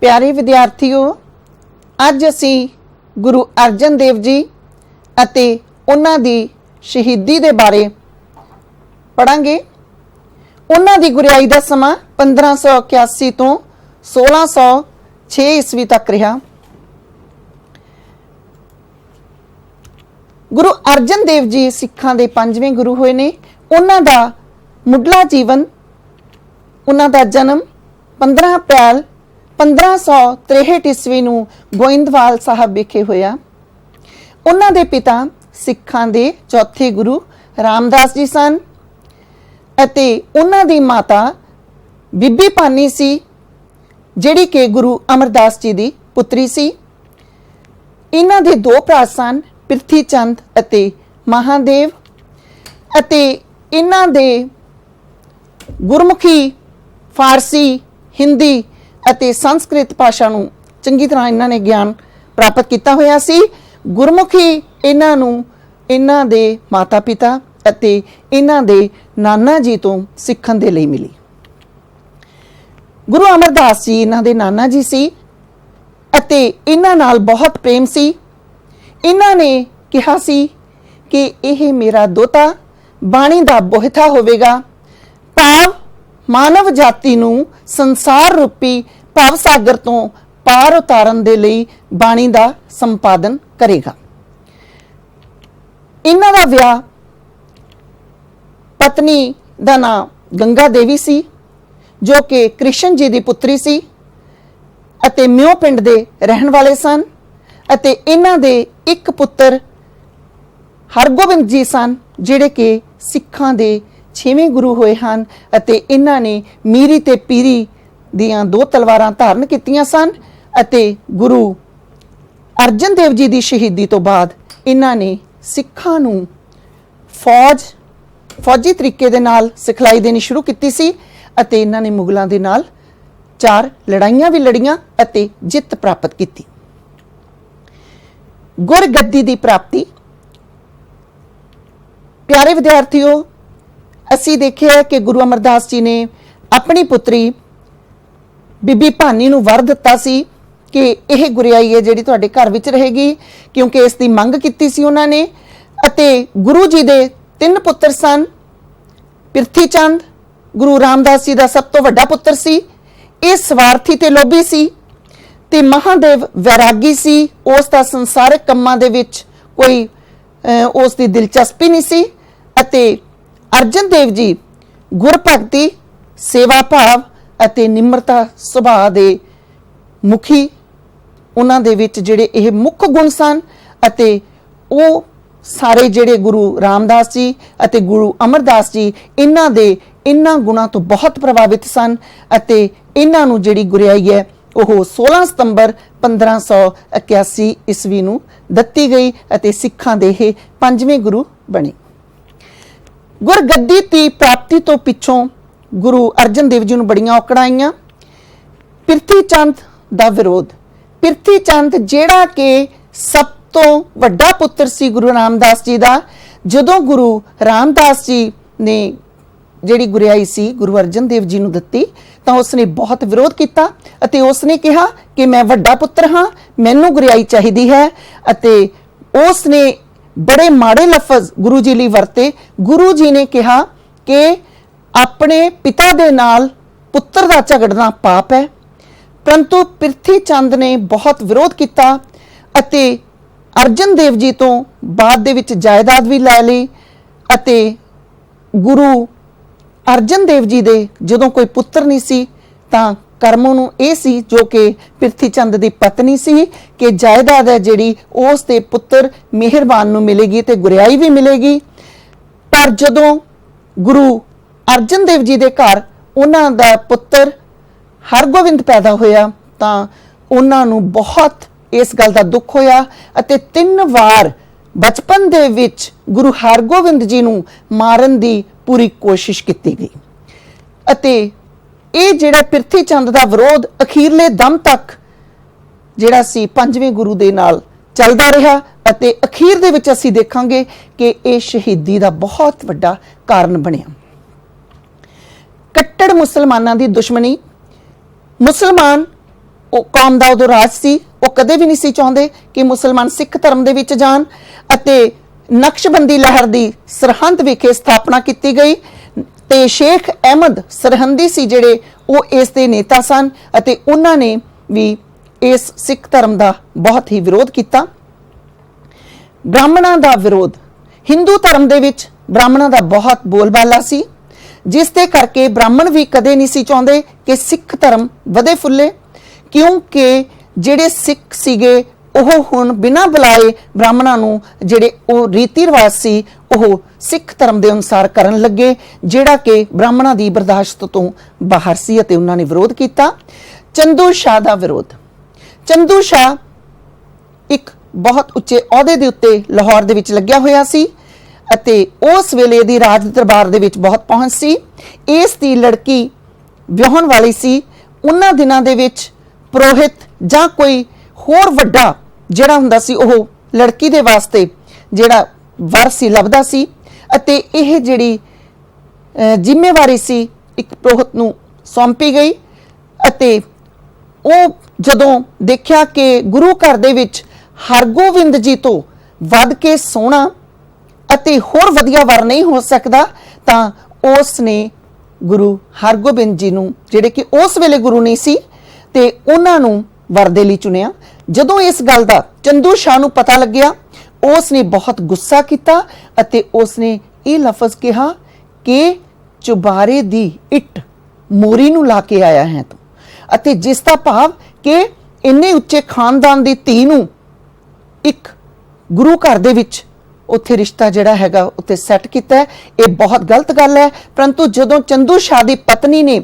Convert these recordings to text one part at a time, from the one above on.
प्यारे विद्यार्थियों, अज असी गुरु अर्जन देव जी अते उन्हां दी शहीदी दे बारे पढ़ांगे। उन्हां दी गुरियाई दा समा 1581 तो 1606 ईस्वी तक रहा। गुरु अर्जन देव जी सिखां दे 5वें गुरु होए ने। उन्हां दा मुढ़ला जीवन, उन्हां दा जन्म 15 अप्रैल 1563 ईस्वी नूं गोइंदवाल साहब विखे होया। उन्हां दे पिता सिखां दे चौथे गुरु रामदास जी सन अते उन्हां दी माता बीबी पानी सी, जिहड़ी कि गुरु अमरदास जी दी पुत्री सी। इन्हां दे दो भरा सन, पिरथी चंद अते महादेव, अते इन्हां दे गुरमुखी, फारसी, हिंदी अते संस्कृत भाषा नूं चंगी तरह इन्हां ने ज्ञान प्राप्त किया होया सी। गुरमुखी इन्हां नूं इन्हां दे माता पिता अते इन्हां दे नाना जी तो सीखण दे लई मिली। गुरु अमरदास जी इन्हां दे नाना जी सी अते इन्हां नाल बहुत प्रेम सी। इन्हां ने कहा सी कि यह मेरा दोता बाणी दा बोहता होवेगा, भाव मानव जाति नूं संसार रूपी भव सागर तो पार उतारन दे लई बाणी दा संपादन करेगा। इन्हां दा विआह पत्नी दा नाम गंगा देवी सी, जो कि कृष्ण जी दी पुत्री सी अते म्यो पिंड दे रहन वाले सन। अते इन्हां दे एक पुत्र हरगोबिंद जी सन, जिहड़े कि सिखां दे 6वें गुरु होए हन। अते इन्हां ने मीरी ते पीरी दियां 2 तलवारां धारण कीतियां सन। अते गुरु अर्जन देव जी दी शहीदी तो बाद इन्हां ने सिखां नूं फौजी तरीके दे नाल सिखलाई देनी शुरू कीती सी अते इन्हां ने मुगलां दे नाल 4 लड़ाइयां भी लड़ियां अते जित प्राप्त कीती। गुरगद्दी दी प्राप्ति। प्यारे विद्यार्थियों, असी देखिए कि गुरु अमरदास जी ने अपनी पुत्री बीबी भानी नूं वर दिता सी कि यह गुरियाई है जिहड़ी तुहाडे घर विच रहेगी, क्योंकि इसकी मंग कीती सी उन्हां ने। अते गुरु जी दे 3 पुत्र सन। पिरथी चंद गुरु रामदास जी दा सब तो वड्डा पुत्र सी। यह स्वार्थी ते लोभी सी ते महादेव वैरागी सी। उस दा संसारिक कम्मां दे विच कोई उस दी दिलचस्पी नहीं सी। अते अर्जन देव जी गुरभगती, सेवा भाव अते निम्रता सुभाअ दे मुखी, उन्हां दे विच जिहड़े यह मुख गुण सन। अते वो सारे जिहड़े गुरु रामदास जी अते गुरु अमरदास जी इन्हां गुणां तो बहुत प्रभावित सन। अते इन्हां नूं जिहड़ी गुरियाई है वह 16 सितंबर 1581 ईस्वी नूं दत्ती गई अते सिखां दे 5वें गुरु बने। गुरगद्दी की प्राप्ति तो पिछों गुरु अर्जन देव जी नूं बड़ियां औकड़ां आईयां। पिरथी चंद दा विरोध। पिरथी चंद जिहड़ा कि सब तो वड्डा पुत्र सी गुरु रामदास जी दा, जदों गुरु रामदास जी ने जिहड़ी गुरियाई सी गुरु अर्जन देव जी नूं दित्ती तां उसने बहुत विरोध किया अते उसने कहा कि मैं वड्डा पुत्र हाँ, मैनूं गुरियाई चाहिदी है। अते उसने बड़े माड़े लफज गुरु जी लई वरते। गुरु जी ने कहा कि अपने पिता दे नाल पुत्र दा झगड़ना पाप है। परंतु पिरथी चंद ने बहुत विरोध किया अते अर्जन देव जी तो बाद दे विच जायदाद भी लै लई। अते गुरु अर्जन देव जी दे जदों कोई पुत्र नहीं सी तां करमों नूं इह सी, जो कि पिरथी चंद दी पत्नी सी, कि जायदाद है जिहड़ी उस दे पुत्र मेहरबान नूं मिलेगी ते गुरियाई भी मिलेगी। पर जदों गुरु अर्जन देव जी दे घर उन्हां दा पुत्र हरगोबिंद पैदा होया तां उन्हां नूं बहुत इस गल दा दुख होया अते 3 वार बचपन दे विच गुरु हरगोबिंद जी नूं मारन दी पूरी कोशिश की गई। अते ये जिहड़ा पिरथी चंद दा विरोध अखीरले दम तक जिहड़ा सी 5वें गुरु दे नाल चलदा रहा अते अखीर दे विच असीं देखांगे कि ये शहीदी दा बहुत वड्डा कारण बनिया। कट्टर मुसलमानां दी दुश्मनी। मुसलमान कौम का उदों राज सी, वो कदे भी नहीं सी चाहते कि मुसलमान सिख धर्म दे विच जाण। अते नक्शबंदी लहर की सरहंद विखे स्थापना की गई ते शेख अहमद सरहंदी सी जिहड़े वो इस दे नेता सन अते उन्हां ने भी इस सिख धर्म का बहुत ही विरोध किया। ब्राह्मणों का विरोध, हिंदू धर्म दे विच ब्राह्मणों का बहुत बोलबाला सी, जिस दे करके ब्राह्मण भी कदे नहीं सी चाहते कि सिख धर्म वधे फुले, क्योंकि जिहड़े सिख सीगे ਉਹ ਹੁਣ बिना बुलाए ब्राह्मणों ਨੂੰ ਜਿਹੜੇ ਉਹ रीति रिवाज ਸੀ ਉਹ सिख धर्म के अनुसार करन लगे, ਜਿਹੜਾ कि ब्राह्मणों की बर्दाश्त तो बाहर सी ਅਤੇ ਉਹਨਾਂ ਨੇ विरोध किया। चंदू शाह का विरोध, चंदू शाह एक बहुत उच्चे अहुदे के उत्ते लाहौर दे विच लग्या होया सी ਅਤੇ उस वेले दी राज दरबार दे विच बहुत पहुंच सी। इस दी लड़की विआहण वाली सी। उन्हां दिनां दे विच पुरोहित जां कोई होर वड्डा ਜਿਹੜਾ ਹੁੰਦਾ ਸੀ ਉਹ ਲੜਕੀ ਦੇ ਵਾਸਤੇ ਜਿਹੜਾ ਵਰ ਸੀ ਲੱਭਦਾ ਸੀ ਅਤੇ ਇਹ ਜਿਹੜੀ ਜ਼ਿੰਮੇਵਾਰੀ ਸੀ ਇੱਕ ਪੁਰੋਹਿਤ ਨੂੰ ਸੌਂਪੀ ਗਈ ਅਤੇ ਉਹ ਜਦੋਂ ਦੇਖਿਆ ਕਿ ਗੁਰੂ ਘਰ ਦੇ ਵਿੱਚ ਹਰਗੋਬਿੰਦ ਜੀ ਤੋਂ ਵੱਧ ਕੇ ਸੋਹਣਾ ਅਤੇ ਹੋਰ ਵਧੀਆ ਵਰ ਨਹੀਂ ਹੋ ਸਕਦਾ ਤਾਂ ਉਸ ਨੇ ਗੁਰੂ ਹਰਗੋਬਿੰਦ ਜੀ ਨੂੰ ਜਿਹੜੇ ਕਿ ਉਸ ਵੇਲੇ ਗੁਰੂ ਨਹੀਂ ਸੀ ਤੇ ਉਹਨਾਂ ਨੂੰ वर दे लई चुनिया। जदों इस गल दा चंदू शाह नूं पता लग्या उसने बहुत गुस्सा किया अते उसने ये लफज कहा कि चुबारे दी इट मोरी नूं ला के आया है तू, अते जिसका भाव कि इन्ने उच्चे खानदान दी धी नूं एक गुरु घर दे विच उत्थे रिश्ता जिहड़ा हैगा उत्ते सैट कीता है। ये बहुत गलत गल है। परंतु जदों चंदू शाह दी पत्नी ने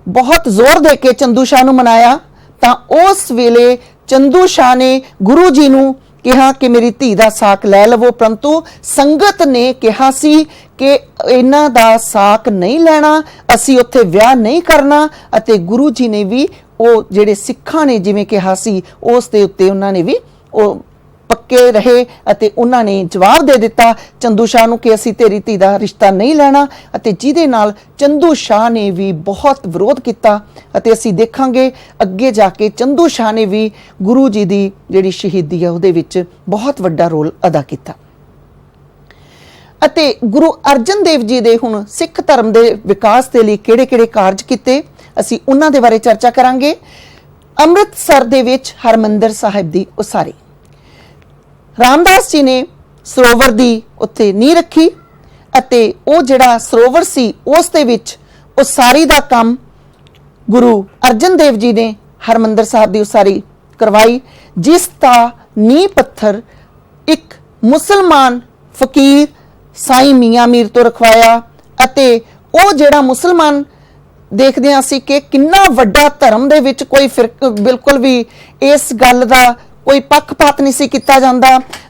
बहुत जोर दे के चंदू शाह नूं मनाया ਤਾਂ उस वेले चंदू शाह ने गुरु जी नूं कहा कि मेरी धी दा साक लै लवो, परंतु संगत ने कहा सी कि इन्हां दा साक नहीं लैना, असी उत्थे विआह नहीं करना अते गुरु जी ने भी वो जिहड़े सिखां ने जिवें कहा सी उस दे उत्ते उन्हां ने भी वो पक्के रहे अते उन्हां ने जवाब दे दिता चंदू शाह नूं कि असी तेरी धी दा रिश्ता नहीं लैना अते जिहदे नाल चंदू शाह ने भी बहुत विरोध किया अते असी देखांगे अगे जाके चंदू शाह ने भी गुरु जी दी जिहड़ी शहीदी है उहदे विच बहुत वड्डा रोल अदा किया। अते गुरु अर्जन देव जी दे हुण सिख धर्म दे विकास दे लई किहड़े-किहड़े कारज कीते असी उन्हां दे बारे चर्चा करांगे। अमृतसर दे विच हरमंदिर साहिब दी उसारी, रामदास जी ने सरोवर की उत्थे नींह रखी अते वो जिहड़ा सरोवर सी उस दे विच उसारी दा काम गुरु अर्जन देव जी ने हरमंदिर साहब की उसारी करवाई, जिसका नींह पत्थर एक मुसलमान फकीर साईं मियाँ मीर तो रखवाया अते वो जिहड़ा मुसलमान देखदे हां असीं कि किन्ना वड्डा धर्म दे विच कोई फिरक बिल्कुल भी इस गल दा कोई पक्षपात नहीं सी किया जाता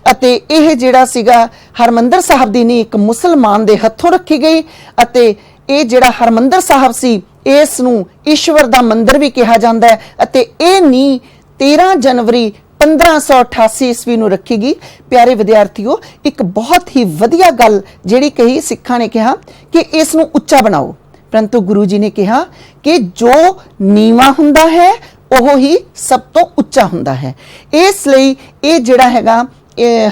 अते यह जिहड़ा सीगा हरमंदिर साहब दी नींह एक मुसलमान दे हथों रखी गई अते ये जिहड़ा हरमंदिर साहब सी इस नूं ईश्वर दा मंदिर भी कहा जाता है अते ये नींह 13 जनवरी 1588 ईस्वी नूं रखी गई। प्यारे विद्यार्थियों, एक बहुत ही वधिया गल जिहड़ी कही सिखां ने कहा कि इस नूं उच्चा बनाओ, परंतु गुरु जी ने कहा कि जो नीवा हुंदा है ਉਹ ही सब तो उच्चा हुंदा है। इसलिए ये जिहड़ा हैगा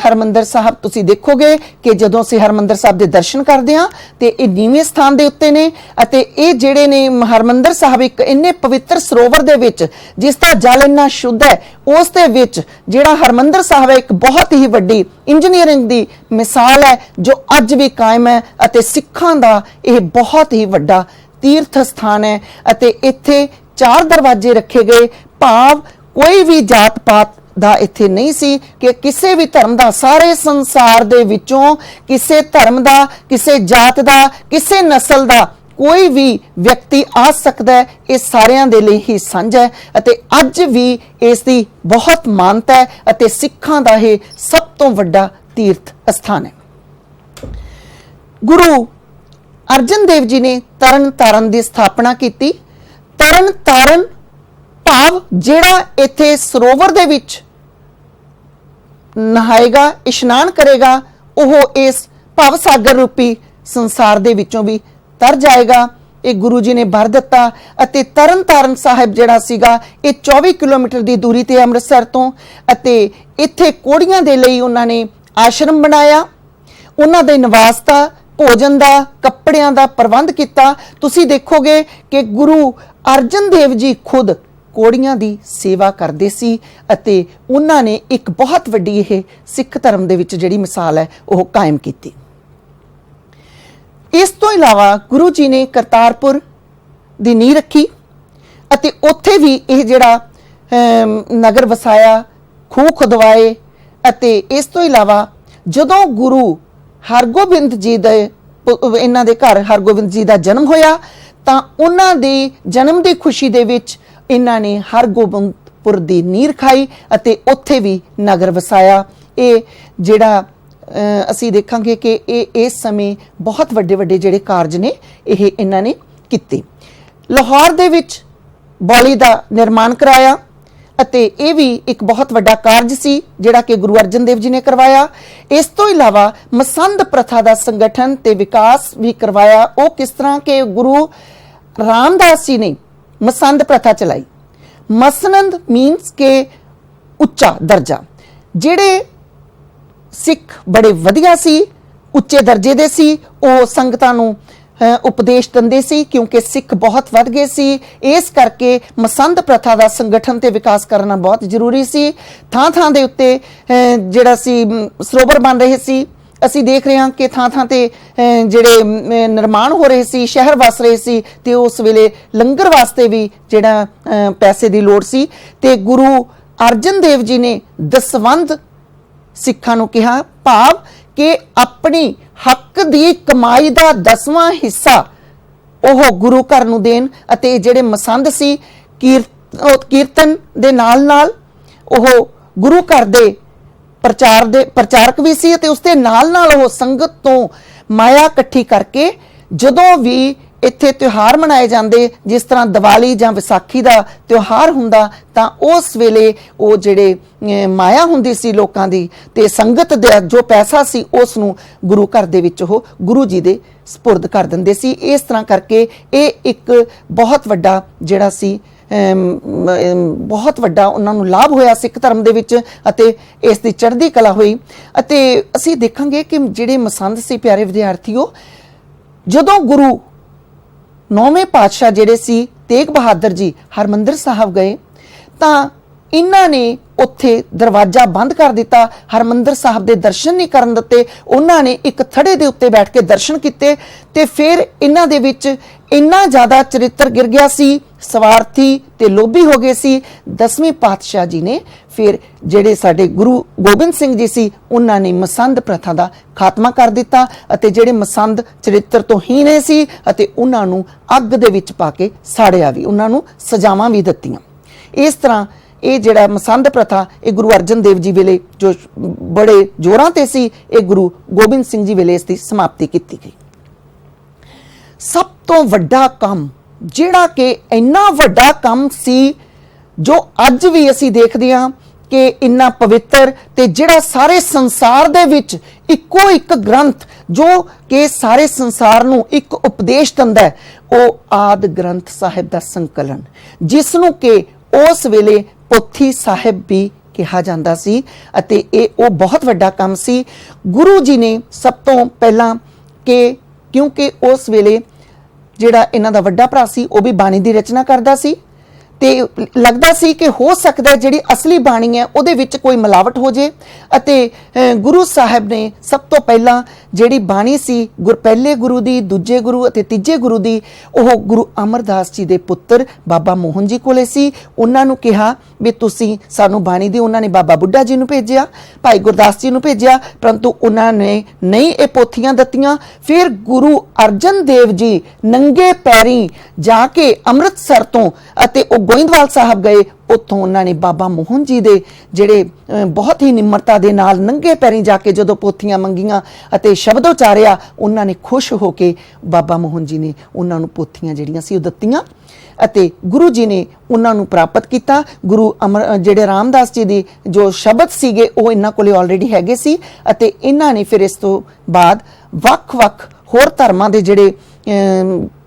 हरमंदिर साहब तुसीं देखोगे कि जदों असीं हरमंदिर साहब दे दर्शन करदे हां ते ये नीवें स्थान दे उत्ते ने अते ये जिहड़े ने हरमंदिर साहब एक इन्ने पवित्र सरोवर दे विच जिसदा जल इन्ना शुद्ध है उस दे विच जिहड़ा हरमंदिर साहब है एक बहुत ही वड्डी इंजीनियरिंग दी मिसाल है जो अज भी कायम है अते सिखां दा यह बहुत ही वड्डा तीर्थ स्थान है अते इत्थे 4 दरवाजे रखे गए, भाव कोई भी जात पात दा इत्थे नहीं सी कि किसी भी धर्म दा सारे संसार दे विचों किसी धर्म दा किसी जात दा किसी नस्ल दा कोई भी व्यक्ति आ सकता है। ये सारियां दे लई ही सांझा है अते अज भी इसकी बहुत मानता है अते सिखां दा ये सब तो वड्डा तीर्थ स्थान है। गुरु अर्जन देव जी ने तरन तारण की स्थापना की। तरन तारण भाव जिहड़ा इत्थे सरोवर दे विच नहाएगा इशनान करेगा वह इस भव सागर रूपी संसार दे विचों भी तर जाएगा ਇਹ ਗੁਰੂ ਜੀ ਨੇ ਭਰ ਦਿੱਤਾ ਅਤੇ ਤਰਨਤਾਰਨ ਸਾਹਿਬ ਜਿਹੜਾ ਸੀਗਾ ਇਹ 24 ਕਿਲੋਮੀਟਰ ਦੀ ਦੂਰੀ ਤੇ ਅੰਮ੍ਰਿਤਸਰ ਤੋਂ, ਅਤੇ ਇੱਥੇ ਕੋੜੀਆਂ ਦੇ ਲਈ ਉਹਨਾਂ ਨੇ ਆਸ਼ਰਮ ਬਣਾਇਆ, ਉਹਨਾਂ ਦੇ ਨਿਵਾਸ ਦਾ, ਭੋਜਨ ਦਾ, ਕੱਪੜਿਆਂ ਦਾ ਪ੍ਰਬੰਧ ਕੀਤਾ। ਤੁਸੀਂ ਦੇਖੋਗੇ ਕਿ ਗੁਰੂ ਅਰਜਨ ਦੇਵ ਜੀ ਖੁਦ ਕੋੜੀਆਂ ਦੀ ਸੇਵਾ ਕਰਦੇ ਸੀ ਅਤੇ ਉਹਨਾਂ ਨੇ ਇੱਕ ਬਹੁਤ ਵੱਡੀ ਇਹ ਸਿੱਖ ਧਰਮ ਦੇ ਵਿੱਚ ਜਿਹੜੀ ਮਿਸਾਲ ਹੈ ਉਹ ਕਾਇਮ ਕੀਤੀ। ਇਸ ਤੋਂ ਇਲਾਵਾ ਗੁਰੂ ਜੀ ਨੇ ਕਰਤਾਰਪੁਰ ਦੀ ਨੀਂਹ ਰੱਖੀ ਅਤੇ ਉੱਥੇ ਵੀ ਇਹ ਜਿਹੜਾ ਨਗਰ ਵਸਾਇਆ, ਖੂਹ ਖੁਦਵਾਏ। ਅਤੇ ਇਸ ਤੋਂ ਇਲਾਵਾ ਜਦੋਂ ਗੁਰੂ ਹਰਗੋਬਿੰਦ ਜੀ ਦੇ ਇਹਨਾਂ ਦੇ ਘਰ ਹਰਗੋਬਿੰਦ ਜੀ ਦਾ ਜਨਮ ਹੋਇਆ ਤਾਂ ਉਹਨਾਂ ਦੇ ਜਨਮ ਦੀ ਖੁਸ਼ੀ ਦੇ ਵਿੱਚ ਇਹਨਾਂ ਨੇ ਹਰਗੋਬਿੰਦਪੁਰ ਦੀ ਨੀਂਹ ਰਖਾਈ ਅਤੇ ਉੱਥੇ ਵੀ ਨਗਰ ਵਸਾਇਆ। ਇਹ ਜਿਹੜਾ ਅਸੀਂ ਦੇਖਾਂਗੇ ਕਿ ਇਹ ਇਸ ਸਮੇਂ ਬਹੁਤ ਵੱਡੇ ਵੱਡੇ ਜਿਹੜੇ ਕਾਰਜ ਨੇ ਇਹ ਇਹਨਾਂ ਨੇ ਕੀਤੇ। ਲਾਹੌਰ ਦੇ ਵਿੱਚ ਬੌਲੀ ਦਾ ਨਿਰਮਾਣ ਕਰਾਇਆ ਅਤੇ ਇਹ ਵੀ ਇੱਕ ਬਹੁਤ ਵੱਡਾ ਕਾਰਜ ਸੀ ਜਿਹੜਾ ਕਿ ਗੁਰੂ ਅਰਜਨ ਦੇਵ ਜੀ ਨੇ ਕਰਵਾਇਆ। ਇਸ ਤੋਂ ਇਲਾਵਾ ਮਸੰਦ ਪ੍ਰਥਾ ਦਾ ਸੰਗਠਨ ਤੇ ਵਿਕਾਸ ਵੀ ਕਰਵਾਇਆ। ਉਹ ਕਿਸ ਤਰ੍ਹਾਂ ਕਿ ਗੁਰੂ ਰਾਮਦਾਸ ਜੀ ਨੇ ਮਸੰਦ ਪ੍ਰਥਾ ਚਲਾਈ। ਮਸਨੰਦ ਮੀਨਸ ਕਿ ਉੱਚਾ ਦਰਜਾ। ਜਿਹੜੇ ਸਿੱਖ ਬੜੇ ਵਧੀਆ ਸੀ, ਉੱਚੇ ਦਰਜੇ ਦੇ ਸੀ, ਉਹ ਸੰਗਤਾਂ ਨੂੰ ਉਪਦੇਸ਼ ਦਿੰਦੇ ਸੀ ਕਿਉਂਕਿ ਸਿੱਖ ਬਹੁਤ ਵੱਧ ਗਏ ਸੀ। ਇਸ ਕਰਕੇ ਮਸੰਦ ਪ੍ਰਥਾ ਦਾ ਸੰਗਠਨ ਤੇ ਵਿਕਾਸ ਕਰਨਾ ਬਹੁਤ ਜ਼ਰੂਰੀ ਸੀ। ਥਾਂ ਥਾਂ ਦੇ ਉੱਤੇ ਜਿਹੜਾ ਸੀ ਸਰੋਵਰ ਬਣ ਰਹੇ ਸੀ। ਅਸੀਂ ਦੇਖ ਰਹੇ ਹਾਂ ਕਿ ਥਾਂ ਥਾਂ ਤੇ ਜਿਹੜੇ ਨਿਰਮਾਣ ਹੋ ਰਹੇ ਸੀ, ਸ਼ਹਿਰ ਵਸ ਰਹੇ ਸੀ ਤੇ ਉਸ ਵੇਲੇ ਲੰਗਰ ਵਾਸਤੇ ਵੀ ਜਿਹੜਾ ਪੈਸੇ ਦੀ ਲੋੜ ਸੀ ਤੇ ਗੁਰੂ ਅਰਜਨ ਦੇਵ ਜੀ ਨੇ ਦਸਵੰਧ ਸਿੱਖਾਂ ਨੂੰ ਕਿਹਾ, ਭਾਵ ਕਿ ਆਪਣੀ ਹੱਕ ਦੀ ਕਮਾਈ ਦਾ 10ਵਾਂ ਹਿੱਸਾ ਉਹ ਗੁਰੂ ਘਰ ਨੂੰ ਦੇਣ। ਅਤੇ ਜਿਹੜੇ ਮਸੰਦ ਸੀ ਕੀਰਤਨ ਦੇ ਨਾਲ ਨਾਲ ਉਹ ਗੁਰੂ ਘਰ ਦੇ ਪ੍ਰਚਾਰਕ ਵੀ ਸੀ ਅਤੇ ਉਸ ਦੇ ਨਾਲ ਨਾਲ ਉਹ ਸੰਗਤ ਤੋਂ ਮਾਇਆ ਇਕੱਠੀ ਕਰਕੇ ਜਦੋਂ ਵੀ ਇੱਥੇ ਤਿਉਹਾਰ ਮਨਾਏ ਜਾਂਦੇ, ਜਿਸ ਤਰ੍ਹਾਂ ਦੀਵਾਲੀ ਜਾਂ ਵਿਸਾਖੀ ਦਾ ਤਿਉਹਾਰ ਹੁੰਦਾ, ਤਾਂ ਉਸ ਵੇਲੇ ਉਹ ਜਿਹੜੇ ਮਾਇਆ ਹੁੰਦੀ ਸੀ ਲੋਕਾਂ ਦੀ ਤੇ ਸੰਗਤ ਦਾ ਜੋ ਪੈਸਾ ਸੀ ਉਸ ਨੂੰ ਗੁਰੂ ਘਰ ਦੇ ਵਿੱਚ ਉਹ ਗੁਰੂ ਜੀ ਦੇ ਸਪੁਰਦ ਕਰ ਦਿੰਦੇ ਸੀ। ਇਸ ਤਰ੍ਹਾਂ ਕਰਕੇ ਇਹ ਇੱਕ ਬਹੁਤ ਵੱਡਾ ਜਿਹੜਾ ਸੀ ਬਹੁਤ ਵੱਡਾ ਉਹਨਾਂ ਨੂੰ ਲਾਭ ਹੋਇਆ ਸਿੱਖ ਧਰਮ ਦੇ ਵਿੱਚ ਅਤੇ ਇਸ ਦੀ ਚੜ੍ਹਦੀ ਕਲਾ ਹੋਈ। ਅਤੇ ਅਸੀਂ ਦੇਖਾਂਗੇ ਕਿ ਜਿਹੜੇ ਮਸੰਦ ਸੀ ਪਿਆਰੇ ਵਿਦਿਆਰਥੀਓ, ਜਦੋਂ ਗੁਰੂ 9ਵੇਂ ਪਾਤਸ਼ਾਹ ਜਿਹੜੇ ਸੀ ਤੇਗ ਬਹਾਦਰ ਜੀ ਹਰਮੰਦਰ ਸਾਹਿਬ ਗਏ ਤਾਂ ਇਹਨਾਂ ਨੇ ਉੱਥੇ ਦਰਵਾਜ਼ਾ ਬੰਦ ਕਰ ਦਿੱਤਾ, ਹਰਮੰਦਰ ਸਾਹਿਬ ਦੇ ਦਰਸ਼ਨ ਨਹੀਂ ਕਰਨ ਦਿੱਤੇ। ਉਹਨਾਂ ਨੇ ਇੱਕ ਥੜੇ ਦੇ ਉੱਤੇ ਬੈਠ ਕੇ ਦਰਸ਼ਨ ਕੀਤੇ ਤੇ ਫਿਰ ਇਹਨਾਂ ਦੇ ਵਿੱਚ ਇੰਨਾ ਜ਼ਿਆਦਾ ਚਰਿੱਤਰ ਗਿਰ ਗਿਆ ਸੀ, ਸਵਾਰਥੀ ਤੇ ਲੋਭੀ ਹੋ ਗਏ ਸੀ। 10ਵੇਂ ਪਾਤਸ਼ਾਹ ਜੀ ਨੇ ਫਿਰ ਜਿਹੜੇ ਸਾਡੇ ਗੁਰੂ ਗੋਬਿੰਦ ਸਿੰਘ ਜੀ ਸੀ ਉਹਨਾਂ ਨੇ ਮਸੰਦ ਪ੍ਰਥਾ ਦਾ ਖਾਤਮਾ ਕਰ ਦਿੱਤਾ ਅਤੇ ਜਿਹੜੇ ਮਸੰਦ ਚਰਿੱਤਰ ਤੋਂ ਹੀਣੇ ਸੀ ਅਤੇ ਉਹਨਾਂ ਨੂੰ ਅੱਗ ਦੇ ਵਿੱਚ ਪਾ ਕੇ ਸਾੜਿਆ ਵੀ, ਉਹਨਾਂ ਨੂੰ ਸਜ਼ਾਵਾਂ ਵੀ ਦਿੱਤੀਆਂ। ਇਸ ਤਰ੍ਹਾਂ ਇਹ ਜਿਹੜਾ ਮਸੰਦ ਪ੍ਰਥਾ ਇਹ ਗੁਰੂ ਅਰਜਨ ਦੇਵ ਜੀ ਵੇਲੇ ਜੋ ਬੜੇ ਜ਼ੋਰਾਂ ਤੇ ਸੀ, ਇਹ ਗੁਰੂ ਗੋਬਿੰਦ ਸਿੰਘ ਜੀ ਵੇਲੇ ਇਸ ਦੀ ਸਮਾਪਤੀ ਕੀਤੀ ਗਈ। ਸਭ ਤੋਂ ਵੱਡਾ ਕੰਮ ਜਿਹੜਾ ਕਿ ਇੰਨਾ ਵੱਡਾ ਕੰਮ ਸੀ ਜੋ ਅੱਜ ਵੀ ਅਸੀਂ ਦੇਖਦੇ ਹਾਂ ਕਿ ਇੰਨਾ ਪਵਿੱਤਰ ਤੇ ਜਿਹੜਾ ਸਾਰੇ ਸੰਸਾਰ ਦੇ ਵਿੱਚ ਇੱਕੋ ਇੱਕ ਗ੍ਰੰਥ ਜੋ ਕਿ ਸਾਰੇ ਸੰਸਾਰ ਨੂੰ ਇੱਕ ਉਪਦੇਸ਼ ਦਿੰਦਾ ਹੈ, ਉਹ ਆਦਿ ਗ੍ਰੰਥ ਸਾਹਿਬ ਦਾ ਸੰਕਲਨ, ਜਿਸ ਨੂੰ ਕਿ ਉਸ ਵੇਲੇ ਪੋਥੀ ਸਾਹਿਬ ਵੀ ਕਿਹਾ ਜਾਂਦਾ ਸੀ। ਅਤੇ ਇਹ ਉਹ ਬਹੁਤ ਵੱਡਾ ਕੰਮ ਸੀ। ਗੁਰੂ ਜੀ ਨੇ ਸਭ ਤੋਂ ਪਹਿਲਾਂ ਕਿਉਂਕਿ ਉਸ ਵੇਲੇ ਜਿਹੜਾ ਇਹਨਾਂ ਦਾ ਵੱਡਾ ਭਰਾ ਸੀ ਉਹ ਵੀ ਬਾਣੀ ਦੀ ਰਚਨਾ ਕਰਦਾ ਸੀ ਤੇ ਲੱਗਦਾ ਸੀ ਕਿ ਹੋ ਸਕਦਾ ਜਿਹੜੀ ਅਸਲੀ ਬਾਣੀ ਹੈ ਉਹਦੇ ਵਿੱਚ ਕੋਈ ਮਿਲਾਵਟ ਹੋ ਜੇ। ਅਤੇ ਗੁਰੂ ਸਾਹਿਬ ਨੇ ਸਭ ਤੋਂ ਪਹਿਲਾਂ ਜਿਹੜੀ ਬਾਣੀ ਸੀ ਪਹਿਲੇ ਗੁਰੂ ਦੀ, ਦੂਜੇ ਗੁਰੂ ਅਤੇ ਤੀਜੇ ਗੁਰੂ ਦੀ, ਉਹ ਗੁਰੂ ਅਮਰਦਾਸ ਜੀ ਦੇ ਪੁੱਤਰ ਬਾਬਾ ਮੋਹਨ ਜੀ ਕੋਲੇ ਸੀ। ਉਹਨਾਂ ਨੂੰ ਕਿਹਾ ਵੀ ਤੁਸੀਂ ਸਾਨੂੰ ਬਾਣੀ ਦਿਓ। ਉਹਨਾਂ ਨੇ ਬਾਬਾ ਬੁੱਢਾ ਜੀ ਨੂੰ ਭੇਜਿਆ, ਭਾਈ ਗੁਰਦਾਸ ਜੀ ਨੂੰ ਭੇਜਿਆ, ਪਰੰਤੂ ਉਹਨਾਂ ਨੇ ਨਹੀਂ ਇਹ ਪੋਥੀਆਂ ਦਿੱਤੀਆਂ। ਫਿਰ ਗੁਰੂ ਅਰਜਨ ਦੇਵ ਜੀ ਨੰਗੇ ਪੈਰੀਂ ਜਾ ਕੇ ਅੰਮ੍ਰਿਤਸਰ ਤੋਂ ਅਤੇ ਉਹ ਗੋਇੰਦਵਾਲ ਸਾਹਿਬ ਗਏ। ਉੱਥੋਂ ਉਹਨਾਂ ਨੇ ਬਾਬਾ ਮੋਹਨ ਜੀ ਦੇ ਜਿਹੜੇ ਬਹੁਤ ਹੀ ਨਿਮਰਤਾ ਦੇ ਨਾਲ ਨੰਗੇ ਪੈਰੀਂ ਜਾ ਕੇ ਜਦੋਂ ਪੋਥੀਆਂ ਮੰਗੀਆਂ ਅਤੇ ਸ਼ਬਦ ਉਚਾਰਿਆ, ਉਹਨਾਂ ਨੇ ਖੁਸ਼ ਹੋ ਕੇ ਬਾਬਾ ਮੋਹਨ ਜੀ ਨੇ ਉਹਨਾਂ ਨੂੰ ਪੋਥੀਆਂ ਜਿਹੜੀਆਂ ਸੀ ਉਹ ਦਿੱਤੀਆਂ ਅਤੇ ਗੁਰੂ ਜੀ ਨੇ ਉਹਨਾਂ ਨੂੰ ਪ੍ਰਾਪਤ ਕੀਤਾ। ਗੁਰੂ ਜਿਹੜੇ ਰਾਮਦਾਸ ਜੀ ਦੀ ਜੋ ਸ਼ਬਦ ਸੀਗੇ ਉਹ ਇਹਨਾਂ ਕੋਲੇ ਆਲਰੇਡੀ ਹੈਗੇ ਸੀ ਅਤੇ ਇਹਨਾਂ ਨੇ ਫਿਰ ਇਸ ਤੋਂ ਬਾਅਦ ਵੱਖ-ਵੱਖ ਹੋਰ ਧਰਮਾਂ ਦੇ ਜਿਹੜੇ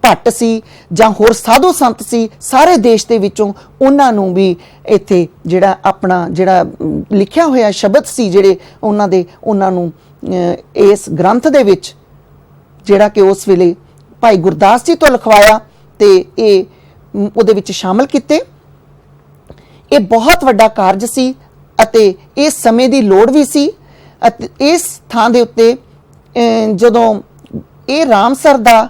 ਭੱਟ ਸੀ ਜਾਂ ਹੋਰ ਸਾਧੂ ਸੰਤ ਸੀ, ਸਾਰੇ ਦੇਸ਼ ਦੇ ਵਿੱਚੋਂ ਉਹਨਾਂ ਨੂੰ ਵੀ ਇੱਥੇ ਜਿਹੜਾ ਆਪਣਾ ਜਿਹੜਾ ਲਿਖਿਆ ਹੋਇਆ ਸ਼ਬਦ ਸੀ ਜਿਹੜੇ ਉਹਨਾਂ ਨੂੰ ਇਸ ਗ੍ਰੰਥ ਦੇ ਵਿੱਚ ਜਿਹੜਾ ਕਿ ਉਸ ਵੇਲੇ ਭਾਈ ਗੁਰਦਾਸ ਜੀ ਤੋਂ ਲਿਖਵਾਇਆ ਤੇ ਇਹ ਉਹਦੇ ਵਿੱਚ ਸ਼ਾਮਲ ਕੀਤੇ। ਇਹ ਬਹੁਤ ਵੱਡਾ ਕਾਰਜ ਸੀ ਅਤੇ ਇਸ ਸਮੇਂ ਦੀ ਲੋੜ ਵੀ ਸੀ। ਅਤੇ ਇਸ ਥਾਂ ਦੇ ਉੱਤੇ ਜਦੋਂ ਇਹ ਰਾਮਸਰ ਦਾ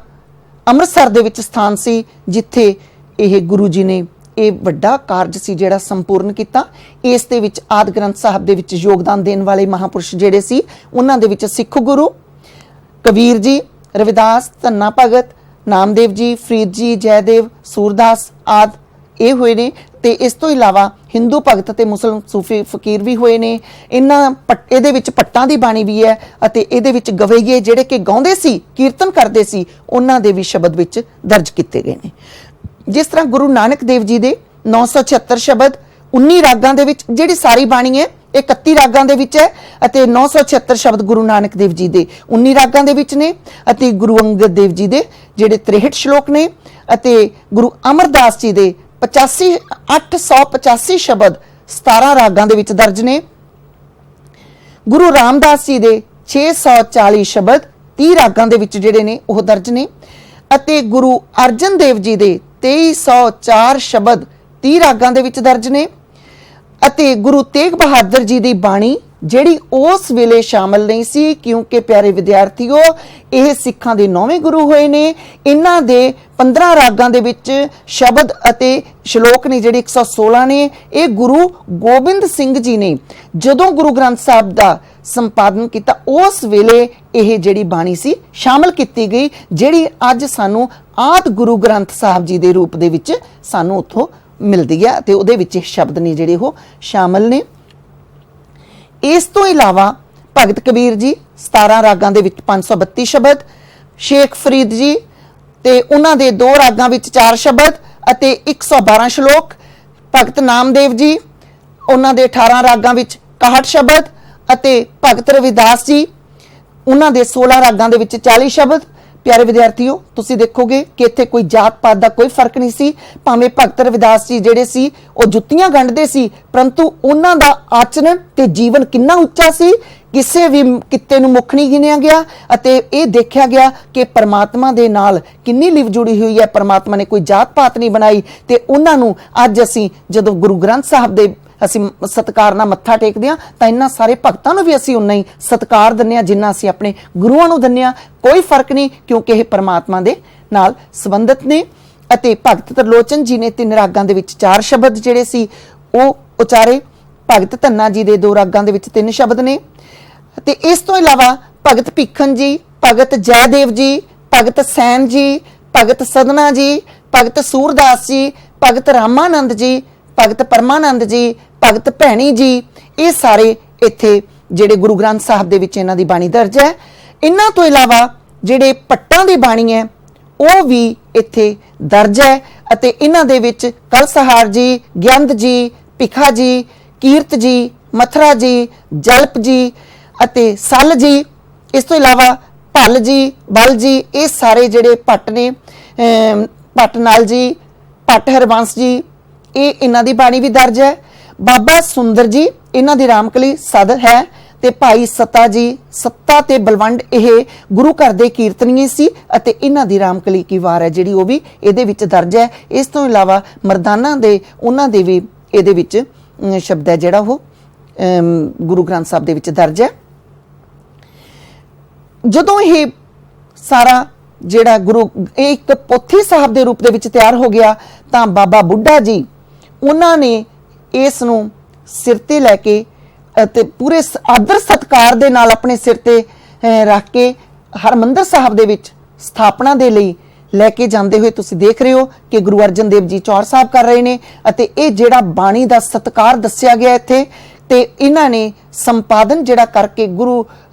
ਅੰਮ੍ਰਿਤਸਰ ਦੇ ਵਿੱਚ ਸਥਾਨ ਸੀ ਜਿੱਥੇ ਇਹ ਗੁਰੂ ਜੀ ਨੇ ਇਹ ਵੱਡਾ ਕਾਰਜ ਸੀ ਜਿਹੜਾ ਸੰਪੂਰਨ ਕੀਤਾ। ਇਸ ਦੇ ਵਿੱਚ ਆਦਿ ਗ੍ਰੰਥ ਸਾਹਿਬ ਦੇ ਵਿੱਚ ਯੋਗਦਾਨ ਦੇਣ ਵਾਲੇ ਮਹਾਂਪੁਰਸ਼ ਜਿਹੜੇ ਸੀ ਉਹਨਾਂ ਦੇ ਵਿੱਚ ਸਿੱਖ ਗੁਰੂ ਕਬੀਰ ਜੀ, ਰਵਿਦਾਸ, ਧੰਨਾ ਭਗਤ, ਨਾਮਦੇਵ ਜੀ, ਫਰੀਦ ਜੀ, ਜੈਦੇਵ, ਸੂਰਦਾਸ ਆਦਿ ਇਹ ਹੋਏ ਨੇ। ਤੇ ਇਸ ਤੋਂ ਇਲਾਵਾ ਹਿੰਦੂ ਭਗਤ ਤੇ ਮੁਸਲਮਾਨ ਸੂਫੀ ਫਕੀਰ ਵੀ ਹੋਏ ਨੇ। ਇਹਦੇ ਵਿੱਚ ਪੱਟਾਂ ਦੀ ਬਾਣੀ ਵੀ ਹੈ ਅਤੇ ਇਹਦੇ ਵਿੱਚ ਗਵਈਏ ਜਿਹੜੇ ਕਿ ਗਾਉਂਦੇ ਸੀ, ਕੀਰਤਨ ਕਰਦੇ ਸੀ, ਉਹਨਾਂ ਦੇ ਵੀ ਸ਼ਬਦ ਵਿੱਚ ਦਰਜ ਕੀਤੇ ਗਏ ਨੇ। ਜਿਸ ਤਰ੍ਹਾਂ ਗੁਰੂ ਨਾਨਕ ਦੇਵ ਜੀ ਦੇ 976 ਸ਼ਬਦ 19 ਰਾਗਾਂ ਦੇ ਵਿੱਚ, ਜਿਹੜੀ ਸਾਰੀ ਬਾਣੀ ਹੈ ਇਹ 31 ਰਾਗਾਂ ਦੇ ਵਿੱਚ ਹੈ ਅਤੇ 976 ਸ਼ਬਦ ਗੁਰੂ ਨਾਨਕ ਦੇਵ ਜੀ ਦੇ 19 ਰਾਗਾਂ ਦੇ ਵਿੱਚ ਨੇ ਅਤੇ ਗੁਰੂ ਅੰਗਦ ਦੇਵ ਜੀ ਦੇ ਜਿਹੜੇ 63 ਸ਼ਲੋਕ ਨੇ ਅਤੇ ਗੁਰੂ ਅਮਰਦਾਸ ਜੀ ਦੇ 885 ਸ਼ਬਦ 17 ਰਾਗਾਂ ਦੇ ਵਿੱਚ ਦਰਜ ਨੇ। ਗੁਰੂ ਰਾਮਦਾਸ ਜੀ ਦੇ 640 ਸ਼ਬਦ 30 ਰਾਗਾਂ ਦੇ ਵਿੱਚ ਜਿਹੜੇ ਨੇ ਉਹ ਦਰਜ ਨੇ ਅਤੇ ਗੁਰੂ ਅਰਜਨ ਦੇਵ ਜੀ ਦੇ 2304 ਸ਼ਬਦ 30 ਰਾਗਾਂ ਦੇ ਵਿੱਚ ਦਰਜ ਨੇ ਅਤੇ ਗੁਰੂ ਤੇਗ ਬਹਾਦਰ ਜੀ ਦੀ ਬਾਣੀ ਜਿਹੜੀ ਉਸ ਵੇਲੇ ਸ਼ਾਮਲ ਨਹੀਂ ਸੀ ਕਿਉਂਕਿ ਪਿਆਰੇ ਵਿਦਿਆਰਥੀਓ ਇਹ ਸਿੱਖਾਂ ਦੇ 9ਵੇਂ ਗੁਰੂ ਹੋਏ ਨੇ। ਇਹਨਾਂ ਦੇ 15 ਰਾਗਾਂ ਦੇ ਵਿੱਚ ਸ਼ਬਦ ਅਤੇ ਸ਼ਲੋਕ ਨੇ ਜਿਹੜੇ 116 ਨੇ। ਇਹ ਗੁਰੂ ਗੋਬਿੰਦ ਸਿੰਘ ਜੀ ਨੇ ਜਦੋਂ ਗੁਰੂ ਗ੍ਰੰਥ ਸਾਹਿਬ ਦਾ ਸੰਪਾਦਨ ਕੀਤਾ ਉਸ ਵੇਲੇ ਇਹ ਜਿਹੜੀ ਬਾਣੀ ਸੀ ਸ਼ਾਮਲ ਕੀਤੀ ਗਈ ਜਿਹੜੀ ਅੱਜ ਸਾਨੂੰ ਆਦਿ ਗੁਰੂ ਗ੍ਰੰਥ ਸਾਹਿਬ ਜੀ ਦੇ ਰੂਪ ਦੇ ਵਿੱਚ ਸਾਨੂੰ ਉੱਥੋਂ ਮਿਲਦੀ ਹੈ ਤੇ ਉਹਦੇ ਵਿੱਚ ਸ਼ਬਦ ਨੇ ਜਿਹੜੇ ਉਹ ਸ਼ਾਮਲ ਨੇ। ਇਸ ਤੋਂ ਇਲਾਵਾ ਭਗਤ ਕਬੀਰ ਜੀ 17 ਰਾਗਾਂ ਦੇ ਵਿੱਚ 532 ਸ਼ਬਦ, ਸ਼ੇਖ ਫਰੀਦ ਜੀ ਤੇ ਉਹਨਾਂ ਦੇ 2 ਰਾਗਾਂ ਵਿੱਚ 4 ਸ਼ਬਦ ਅਤੇ 112 ਸ਼ਲੋਕ, ਭਗਤ ਨਾਮਦੇਵ ਜੀ ਉਹਨਾਂ ਦੇ 18 ਰਾਗਾਂ ਵਿੱਚ 61 ਸ਼ਬਦ ਅਤੇ ਭਗਤ ਰਵਿਦਾਸ ਜੀ ਉਹਨਾਂ ਦੇ 16 ਰਾਗਾਂ ਦੇ ਵਿੱਚ 40 ਸ਼ਬਦ। ਪਿਆਰੇ ਵਿਦਿਆਰਥੀਓ ਤੁਸੀਂ ਦੇਖੋਗੇ ਕਿ ਇੱਥੇ ਕੋਈ ਜਾਤ ਪਾਤ ਦਾ ਕੋਈ ਫਰਕ ਨਹੀਂ ਸੀ। ਭਾਵੇਂ ਭਗਤ ਰਵਿਦਾਸ ਜੀ ਜਿਹੜੇ ਸੀ ਉਹ ਜੁੱਤੀਆਂ ਗੰਢਦੇ ਸੀ ਪਰੰਤੂ ਉਹਨਾਂ ਦਾ ਆਚਰਣ ਤੇ ਜੀਵਨ ਕਿੰਨਾ ਉੱਚਾ ਸੀ, ਕਿਸੇ ਵੀ ਕਿੱਤੇ ਨੂੰ ਮੁੱਖ ਨਹੀਂ ਗਿਣਿਆ ਗਿਆ ਅਤੇ ਇਹ ਦੇਖਿਆ ਗਿਆ ਕਿ ਪਰਮਾਤਮਾ ਦੇ ਨਾਲ ਕਿੰਨੀ ਲਿਵ ਜੁੜੀ ਹੋਈ ਹੈ। ਪਰਮਾਤਮਾ ਨੇ ਕੋਈ ਜਾਤ ਪਾਤ ਨਹੀਂ ਬਣਾਈ ਤੇ ਉਹਨਾਂ ਨੂੰ ਅੱਜ ਅਸੀਂ ਜਦੋਂ ਗੁਰੂ ਗ੍ਰੰਥ ਸਾਹਿਬ ਦੇ ਅਸੀਂ ਸਤਿਕਾਰ ਨਾਲ ਮੱਥਾ ਟੇਕਦੇ ਹਾਂ ਤਾਂ ਇਹਨਾਂ ਸਾਰੇ ਭਗਤਾਂ ਨੂੰ ਵੀ ਅਸੀਂ ਉਨਾ ਹੀ ਸਤਿਕਾਰ ਦਿੰਦੇ ਹਾਂ ਜਿੰਨਾ ਅਸੀਂ ਆਪਣੇ ਗੁਰੂਆਂ ਨੂੰ ਦਿੰਦੇ ਹਾਂ। ਕੋਈ ਫਰਕ ਨਹੀਂ ਕਿਉਂਕਿ ਇਹ ਪਰਮਾਤਮਾ ਦੇ ਨਾਲ ਸੰਬੰਧਿਤ ਨੇ। ਅਤੇ ਭਗਤ ਤਰਲੋਚਨ ਜੀ ਨੇ 3 ਰਾਗਾਂ ਦੇ ਵਿੱਚ 4 ਸ਼ਬਦ ਜਿਹੜੇ ਸੀ ਉਹ ਉਚਾਰੇ। ਭਗਤ ਧੰਨਾ ਜੀ ਦੇ 2 ਰਾਗਾਂ ਦੇ ਵਿੱਚ 3 ਸ਼ਬਦ ਨੇ ਅਤੇ ਇਸ ਤੋਂ ਇਲਾਵਾ ਭਗਤ ਭੀਖਨ ਜੀ, ਭਗਤ ਜੈਦੇਵ ਜੀ, ਭਗਤ ਸੈਨ ਜੀ, ਭਗਤ ਸਦਨਾ ਜੀ, ਭਗਤ ਸੂਰਦਾਸ ਜੀ, ਭਗਤ ਰਾਮਾਨੰਦ ਜੀ, ਭਗਤ ਪਰਮਾਨੰਦ ਜੀ, ਭਗਤ ਭੈਣੀ ਜੀ, ਇਹ ਸਾਰੇ ਇੱਥੇ ਜਿਹੜੇ ਗੁਰੂ ਗ੍ਰੰਥ ਸਾਹਿਬ ਦੇ ਵਿੱਚ ਇਹਨਾਂ ਦੀ ਬਾਣੀ ਦਰਜ ਹੈ। ਇਹਨਾਂ ਤੋਂ ਇਲਾਵਾ ਜਿਹੜੇ ਪੱਟਾਂ ਦੀ ਬਾਣੀ ਹੈ ਉਹ ਵੀ ਇੱਥੇ ਦਰਜ ਹੈ ਅਤੇ ਇਹਨਾਂ ਦੇ ਵਿੱਚ ਕਲਸਹਾਰ ਜੀ, ਗਿਆੰਦ ਜੀ, ਭਿਖਾ ਜੀ, ਕੀਰਤ ਜੀ, ਮਥਰਾ ਜੀ, ਜਲਪ ਜੀ ਅਤੇ ਸਲ ਜੀ। ਇਸ ਤੋਂ ਇਲਾਵਾ ਭੱਲ ਜੀ, ਬਲ ਜੀ, ਇਹ ਸਾਰੇ ਜਿਹੜੇ ਭੱਟ ਨੇ, ਭੱਟ ਨਾਲ ਜੀ, ਭੱਟ ਹਰਬੰਸ ਜੀ, ਇਹ ਇਹਨਾਂ ਦੀ ਬਾਣੀ ਵੀ ਦਰਜ ਹੈ। ਬਾਬਾ ਸੁੰਦਰ ਜੀ ਇਹਨਾਂ ਦੀ ਰਾਮਕਲੀ ਸਦ ਹੈ ਤੇ ਭਾਈ ਸਤਾ ਜੀ, ਸੱਤਾ ਤੇ ਬਲਵੰਡ ਇਹ ਗੁਰੂ ਘਰ ਦੇ ਕੀਰਤਨੀਏ ਸੀ ਅਤੇ ਇਹਨਾਂ ਦੀ ਰਾਮਕਲੀ ਕੀ ਵਾਰ ਹੈ ਜਿਹੜੀ ਉਹ ਵੀ ਇਹਦੇ ਵਿੱਚ ਦਰਜ ਹੈ। ਇਸ ਤੋਂ ਇਲਾਵਾ ਮਰਦਾਨਾ ਦੇ ਉਹਨਾਂ ਦੇ ਵੀ ਇਹਦੇ ਵਿੱਚ ਸ਼ਬਦ ਹੈ ਜਿਹੜਾ ਉਹ ਗੁਰੂ ਗ੍ਰੰਥ ਸਾਹਿਬ ਦੇ ਵਿੱਚ ਦਰਜ ਹੈ। ਜਦੋਂ ਇਹ ਸਾਰਾ ਜਿਹੜਾ ਗੁਰੂ ਇਹ ਇੱਕ ਪੋਥੀ ਸਾਹਿਬ ਦੇ ਰੂਪ ਦੇ ਵਿੱਚ ਤਿਆਰ ਹੋ ਗਿਆ ਤਾਂ ਬਾਬਾ ਬੁੱਢਾ ਜੀ ਉਹਨਾਂ ਨੇ ਇਸ ਨੂੰ ਸਿਰ ਤੇ ਲੈ ਕੇ ਅਤੇ ਪੂਰੇ ਆਦਰ ਸਤਿਕਾਰ ਦੇ ਨਾਲ ਆਪਣੇ ਸਿਰ ਤੇ ਰੱਖ ਕੇ ਹਰਮੰਦਰ ਸਾਹਿਬ ਦੇ ਵਿੱਚ ਸਥਾਪਨਾ ਦੇ ਲਈ ਲੈ ਕੇ ਜਾਂਦੇ ਹੋਏ ਤੁਸੀਂ ਦੇਖ ਰਹੇ ਹੋ ਕਿ ਗੁਰੂ ਅਰਜਨ ਦੇਵ ਜੀ ਚੌਰ ਸਾਹਿਬ ਕਰ ਰਹੇ ਨੇ ਅਤੇ ਇਹ ਜਿਹੜਾ ਬਾਣੀ ਦਾ ਸਤਿਕਾਰ ਦੱਸਿਆ ਗਿਆ ਇੱਥੇ ਤੇ ਇਹਨਾਂ ਨੇ ਸੰਪਾਦਨ ਜਿਹੜਾ ਕਰਕੇ ਗੁਰੂ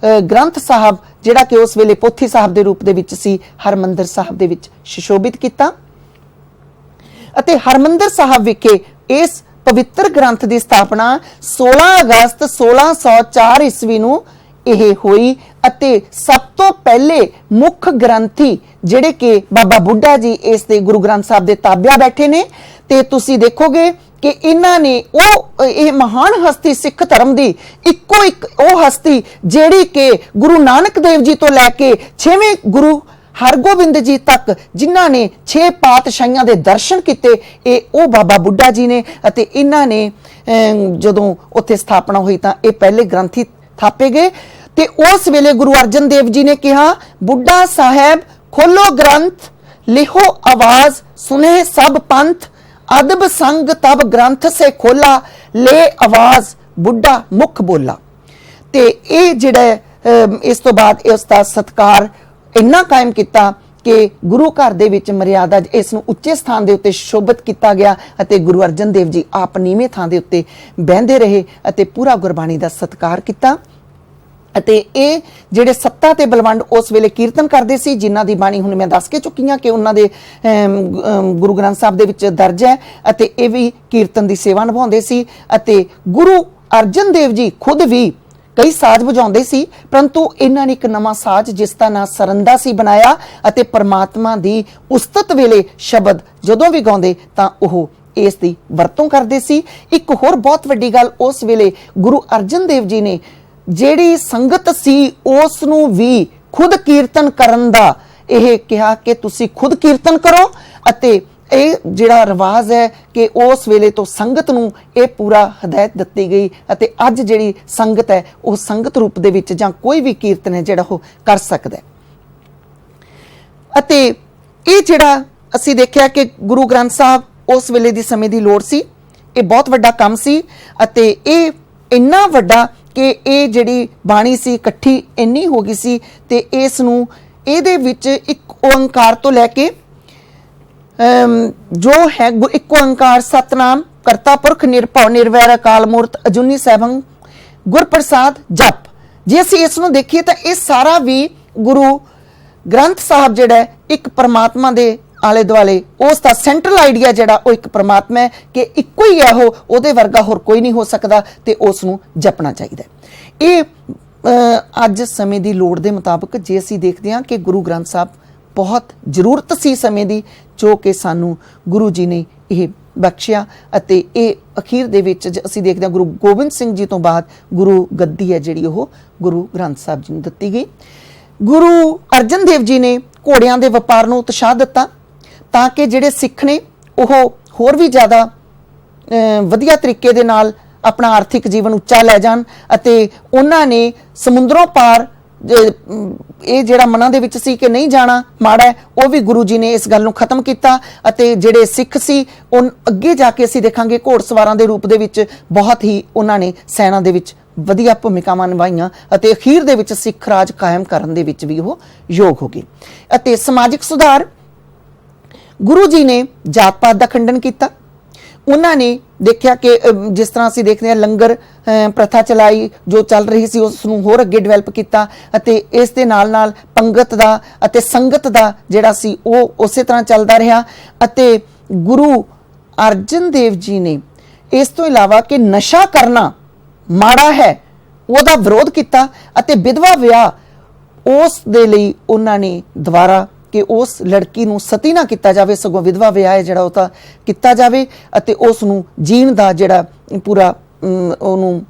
ਗ੍ਰੰਥ ਸਾਹਿਬ ਜਿਹੜਾ ਕਿ ਉਸ ਵੇਲੇ ਪੋਥੀ ਸਾਹਿਬ ਦੇ ਰੂਪ ਦੇ ਵਿੱਚ ਸੀ ਹਰਮੰਦਰ ਸਾਹਿਬ ਦੇ ਵਿੱਚ ਸੁਸ਼ੋਭਿਤ ਕੀਤਾ ਅਤੇ ਹਰਮੰਦਰ ਸਾਹਿਬ ਵਿਖੇ ਇਸ ਪਵਿੱਤਰ ਗ੍ਰੰਥ ਦੀ ਸਥਾਪਨਾ 16 ਅਗਸਤ 1604 ਈਸਵੀ ਨੂੰ ਇਹ ਹੋਈ ਅਤੇ ਸਭ ਤੋਂ ਪਹਿਲੇ ਮੁੱਖ ਗ੍ਰੰਥੀ ਜਿਹੜੇ ਕਿ ਬਾਬਾ ਬੁੱਢਾ ਜੀ ਇਸ ਦੇ ਗੁਰੂ ਗ੍ਰੰਥ ਸਾਹਿਬ ਦੇ ਤਾਬਿਆ ਬੈਠੇ ਨੇ। ਤੇ ਤੁਸੀਂ ਦੇਖੋਗੇ ਕਿ ਇਹਨਾਂ ਨੇ ਇਹ ਮਹਾਨ ਹਸਤੀ ਸਿੱਖ ਧਰਮ ਦੀ ਇੱਕੋ ਇੱਕ ਉਹ ਹਸਤੀ ਜਿਹੜੀ ਕਿ ਗੁਰੂ ਨਾਨਕ ਦੇਵ ਜੀ ਤੋਂ ਲੈ ਕੇ 6ਵੇਂ ਗੁਰੂ ਹਰਗੋਬਿੰਦ ਜੀ ਤੱਕ ਜਿਨ੍ਹਾਂ ਨੇ 6 ਪਾਤਸ਼ਾਹੀਆਂ ਦੇ ਦਰਸ਼ਨ ਕੀਤੇ, ਇਹ ਉਹ ਬਾਬਾ ਬੁੱਢਾ ਜੀ ਨੇ। ਅਤੇ ਇਹਨਾਂ ਨੇ ਜਦੋਂ ਉੱਥੇ ਸਥਾਪਨਾ ਹੋਈ ਤਾਂ ਇਹ ਪਹਿਲੇ ਗ੍ਰੰਥੀ ਥਾਪੇ ਗਏ। ਤੇ ਉਸ ਵੇਲੇ ਗੁਰੂ ਅਰਜਨ ਦੇਵ ਜੀ ਨੇ ਕਿਹਾ, ਬੁੱਢਾ ਸਾਹਿਬ ਖੋਲੋ ਗ੍ਰੰਥ, ਲਿਖੋ ਆਵਾਜ਼, ਸੁਨੇ ਸਭ ਪੰਥ, ਅਦਬ ਸੰਗ ਤਬ ਗ੍ਰੰਥ ਸੇ ਖੋਲਾ, ਲੈ ਆਵਾਜ਼ ਬੁੱਢਾ ਮੁਖ ਬੋਲਾ। ਤੇ ਇਹ ਜਿਹੜਾ ਇਸ ਤੋਂ ਬਾਅਦ ਇਸ ਦਾ ਸਤਕਾਰ ਇੰਨਾ ਕਾਇਮ ਕੀਤਾ ਕਿ ਗੁਰੂ ਘਰ ਦੇ ਵਿੱਚ ਮਰਿਆਦਾ ਇਸ ਨੂੰ ਉੱਚੇ ਸਥਾਨ ਦੇ ਉੱਤੇ ਸ਼ੋਭਿਤ ਕੀਤਾ ਗਿਆ ਅਤੇ ਗੁਰੂ ਅਰਜਨ ਦੇਵ ਜੀ ਆਪ ਨੀਵੇਂ ਥਾਂ ਦੇ ਉੱਤੇ ਬਹਿੰਦੇ ਰਹੇ ਅਤੇ ਪੂਰਾ ਗੁਰਬਾਣੀ ਦਾ ਸਤਕਾਰ ਕੀਤਾ। ਅਤੇ ਇਹ ਜਿਹੜੇ ਸੱਤਾ ਤੇ ਬਲਵੰਡ ਉਸ ਵੇਲੇ ਕੀਰਤਨ ਕਰਦੇ ਸੀ, ਜਿਨ੍ਹਾਂ ਦੀ ਬਾਣੀ ਹੁਣ ਮੈਂ ਦੱਸ ਕੇ ਚੁੱਕੀ ਹਾਂ ਕਿ ਉਹਨਾਂ ਦੇ ਗੁਰੂ ਗ੍ਰੰਥ ਸਾਹਿਬ ਦੇ ਵਿੱਚ ਦਰਜ ਹੈ, ਅਤੇ ਇਹ ਵੀ ਕੀਰਤਨ ਦੀ ਸੇਵਾ ਨਿਭਾਉਂਦੇ ਸੀ। ਅਤੇ ਗੁਰੂ ਅਰਜਨ ਦੇਵ ਜੀ ਖੁਦ ਵੀ ਕਈ ਸਾਜ਼ ਵਜਾਉਂਦੇ ਸੀ, ਪਰੰਤੂ ਇਹਨਾਂ ਨੇ ਇੱਕ ਨਵਾਂ ਸਾਜ਼ ਜਿਸ ਦਾ ਨਾਂ ਸਰੰਦਾ ਸੀ ਬਣਾਇਆ ਅਤੇ ਪਰਮਾਤਮਾ ਦੀ ਉਸਤਤ ਵੇਲੇ ਸ਼ਬਦ ਜਦੋਂ ਵੀ ਗਾਉਂਦੇ ਤਾਂ ਉਹ ਇਸ ਦੀ ਵਰਤੋਂ ਕਰਦੇ ਸੀ। ਇੱਕ ਹੋਰ ਬਹੁਤ ਵੱਡੀ ਗੱਲ, ਉਸ ਵੇਲੇ ਗੁਰੂ ਅਰਜਨ ਦੇਵ ਜੀ ਨੇ ਜਿਹੜੀ ਸੰਗਤ ਸੀ ਉਸ ਨੂੰ ਵੀ ਖੁਦ ਕੀਰਤਨ ਕਰਨ ਦਾ ਇਹ ਕਿਹਾ ਕਿ ਤੁਸੀਂ ਖੁਦ ਕੀਰਤਨ ਕਰੋ। ਅਤੇ ਇਹ ਜਿਹੜਾ ਰਿਵਾਜ ਹੈ ਕਿ ਉਸ ਵੇਲੇ ਤੋਂ ਸੰਗਤ ਨੂੰ ਇਹ ਪੂਰਾ ਹਦਾਇਤ ਦਿੱਤੀ ਗਈ ਅਤੇ ਅੱਜ ਜਿਹੜੀ ਸੰਗਤ ਹੈ ਉਹ ਸੰਗਤ ਰੂਪ ਦੇ ਵਿੱਚ ਜਾਂ ਕੋਈ ਵੀ ਕੀਰਤਨ ਹੈ ਜਿਹੜਾ ਉਹ ਕਰ ਸਕਦਾ ਹੈ। ਅਤੇ ਇਹ ਜਿਹੜਾ ਅਸੀਂ ਦੇਖਿਆ ਕਿ ਗੁਰੂ ਗ੍ਰੰਥ ਸਾਹਿਬ ਉਸ ਵੇਲੇ ਦੇ ਸਮੇਂ ਦੀ ਲੋੜ ਸੀ, ਇਹ ਬਹੁਤ ਵੱਡਾ ਕੰਮ ਸੀ ਅਤੇ ਇਹ ਇੰਨਾ ਵੱਡਾ ਕਿ ਇਹ ਜਿਹੜੀ ਬਾਣੀ ਸੀ ਇਕੱਠੀ ਇੰਨੀ ਹੋ ਗਈ ਸੀ ਤੇ ਇਸ ਨੂੰ ਇਹਦੇ ਵਿੱਚ ਇੱਕ ਓੰਕਾਰ ਤੋਂ ਲੈ ਕੇ ਜੋ ਹੈ ਇੱਕ ਓੰਕਾਰ ਸਤਨਾਮ ਕਰਤਾ ਪੁਰਖ ਨਿਰਭਉ ਨਿਰਵੈਰ ਅਕਾਲ ਮੂਰਤ ਅਜੂਨੀ ਸੈਭੰ ਗੁਰ ਪ੍ਰਸਾਦ ਜਪ। ਜੇ ਅਸੀਂ ਇਸ ਨੂੰ ਦੇਖੀਏ ਤਾਂ ਇਹ ਸਾਰਾ ਵੀ ਗੁਰੂ ਗ੍ਰੰਥ ਸਾਹਿਬ ਜਿਹੜਾ ਇੱਕ ਪਰਮਾਤਮਾ ਦੇ ਆਲੇ ਦੁਆਲੇ ਉਸ ਦਾ ਸੈਂਟਰਲ ਆਈਡੀਆ ਜਿਹੜਾ ਉਹ ਇੱਕ ਪਰਮਾਤਮਾ ਹੈ ਕਿ ਇੱਕੋ ਹੀ ਹੈ, ਉਹ ਉਹਦੇ ਵਰਗਾ ਹੋਰ ਕੋਈ ਨਹੀਂ ਹੋ ਸਕਦਾ ਤੇ ਉਸ ਨੂੰ ਜਪਣਾ ਚਾਹੀਦਾ। ਇਹ ਅੱਜ ਸਮੇਂ ਦੀ ਲੋੜ ਦੇ ਮੁਤਾਬਕ ਜੇ ਅਸੀਂ ਦੇਖਦੇ ਹਾਂ ਕਿ ਗੁਰੂ ਗ੍ਰੰਥ ਸਾਹਿਬ ਬਹੁਤ ਜ਼ਰੂਰਤ ਸੀ ਸਮੇਂ ਦੀ, ਜੋ ਕਿ ਸਾਨੂੰ ਗੁਰੂ ਜੀ ਨੇ ਇਹ ਬਖਸ਼ਿਆ। ਅਤੇ ਇਹ ਅਖੀਰ ਦੇ ਵਿੱਚ ਅਸੀਂ ਦੇਖਦੇ ਹਾਂ ਗੁਰੂ ਗੋਬਿੰਦ ਸਿੰਘ ਜੀ ਤੋਂ ਬਾਅਦ ਗੁਰੂ ਗੱਦੀ ਹੈ ਜਿਹੜੀ ਉਹ ਗੁਰੂ ਗ੍ਰੰਥ ਸਾਹਿਬ ਜੀ ਨੂੰ ਦਿੱਤੀ ਗਈ। ਗੁਰੂ ਅਰਜਨ ਦੇਵ ਜੀ ਨੇ ਘੋੜਿਆਂ ਦੇ ਵਪਾਰ ਨੂੰ ਉਤਸ਼ਾਹ ਦਿੱਤਾ ਤਾਂ ਕਿ ਜਿਹੜੇ ਸਿੱਖ ਨੇ ਉਹ ਹੋਰ ਵੀ ਜ਼ਿਆਦਾ ਵਧੀਆ ਤਰੀਕੇ ਦੇ ਨਾਲ ਆਪਣਾ ਆਰਥਿਕ ਜੀਵਨ ਉੱਚਾ ਲੈ ਜਾਣ। ਅਤੇ ਉਹਨਾਂ ਨੇ ਸਮੁੰਦਰੋਂ ਪਾਰ ਇਹ ਜਿਹੜਾ ਮਨਾਂ ਦੇ ਵਿੱਚ ਸੀ ਕਿ ਨਹੀਂ ਜਾਣਾ ਮਾੜਾ ਹੈ, ਉਹ ਵੀ ਗੁਰੂ ਜੀ ਨੇ ਇਸ ਗੱਲ ਨੂੰ ਖਤਮ ਕੀਤਾ। ਅਤੇ ਜਿਹੜੇ ਸਿੱਖ ਸੀ ਉਹ ਅੱਗੇ ਜਾ ਕੇ ਅਸੀਂ ਦੇਖਾਂਗੇ ਘੋੜਸਵਾਰਾਂ ਦੇ ਰੂਪ ਦੇ ਵਿੱਚ ਬਹੁਤ ਹੀ ਉਹਨਾਂ ਨੇ ਸੈਨਾ ਦੇ ਵਿੱਚ ਵਧੀਆ ਭੂਮਿਕਾਵਾਂ ਨਿਭਾਈਆਂ ਅਤੇ ਅਖੀਰ ਦੇ ਵਿੱਚ ਸਿੱਖ ਰਾਜ ਕਾਇਮ ਕਰਨ ਦੇ ਵਿੱਚ ਵੀ ਉਹ ਯੋਗ ਹੋ ਗਏ। ਅਤੇ ਸਮਾਜਿਕ ਸੁਧਾਰ, ਗੁਰੂ ਜੀ ਨੇ ਜਾਤ ਪਾਤ ਦਾ ਖੰਡਨ ਕੀਤਾ। ਉਹਨਾਂ ਨੇ ਦੇਖਿਆ ਕਿ ਜਿਸ ਤਰ੍ਹਾਂ ਅਸੀਂ ਦੇਖਦੇ ਹਾਂ ਲੰਗਰ ਪ੍ਰਥਾ ਚਲਾਈ ਜੋ ਚੱਲ ਰਹੀ ਸੀ ਉਸ ਨੂੰ ਹੋਰ ਅੱਗੇ ਡਿਵੈਲਪ ਕੀਤਾ ਅਤੇ ਇਸ ਦੇ ਨਾਲ ਨਾਲ ਪੰਗਤ ਦਾ ਅਤੇ ਸੰਗਤ ਦਾ ਜਿਹੜਾ ਸੀ ਉਹ ਉਸੇ ਤਰ੍ਹਾਂ ਚੱਲਦਾ ਰਿਹਾ। ਅਤੇ ਗੁਰੂ ਅਰਜਨ ਦੇਵ ਜੀ ਨੇ ਇਸ ਤੋਂ ਇਲਾਵਾ ਕਿ ਨਸ਼ਾ ਕਰਨਾ ਮਾੜਾ ਹੈ ਉਹਦਾ ਵਿਰੋਧ ਕੀਤਾ ਅਤੇ ਵਿਧਵਾ ਵਿਆਹ ਉਸ ਦੇ ਲਈ ਉਹਨਾਂ ਨੇ ਦੁਬਾਰਾ ਕਿ ਉਸ ਲੜਕੀ ਨੂੰ ਸਤੀ ਨਾ ਕੀਤਾ ਜਾਵੇ, ਸਗੋਂ ਵਿਧਵਾ ਵਿਆਹ ਹੈ ਜਿਹੜਾ ਉਹ ਤਾਂ ਕੀਤਾ ਜਾਵੇ ਅਤੇ ਉਸ ਨੂੰ ਜੀਣ ਦਾ ਜਿਹੜਾ ਪੂਰਾ ਉਹਨੂੰ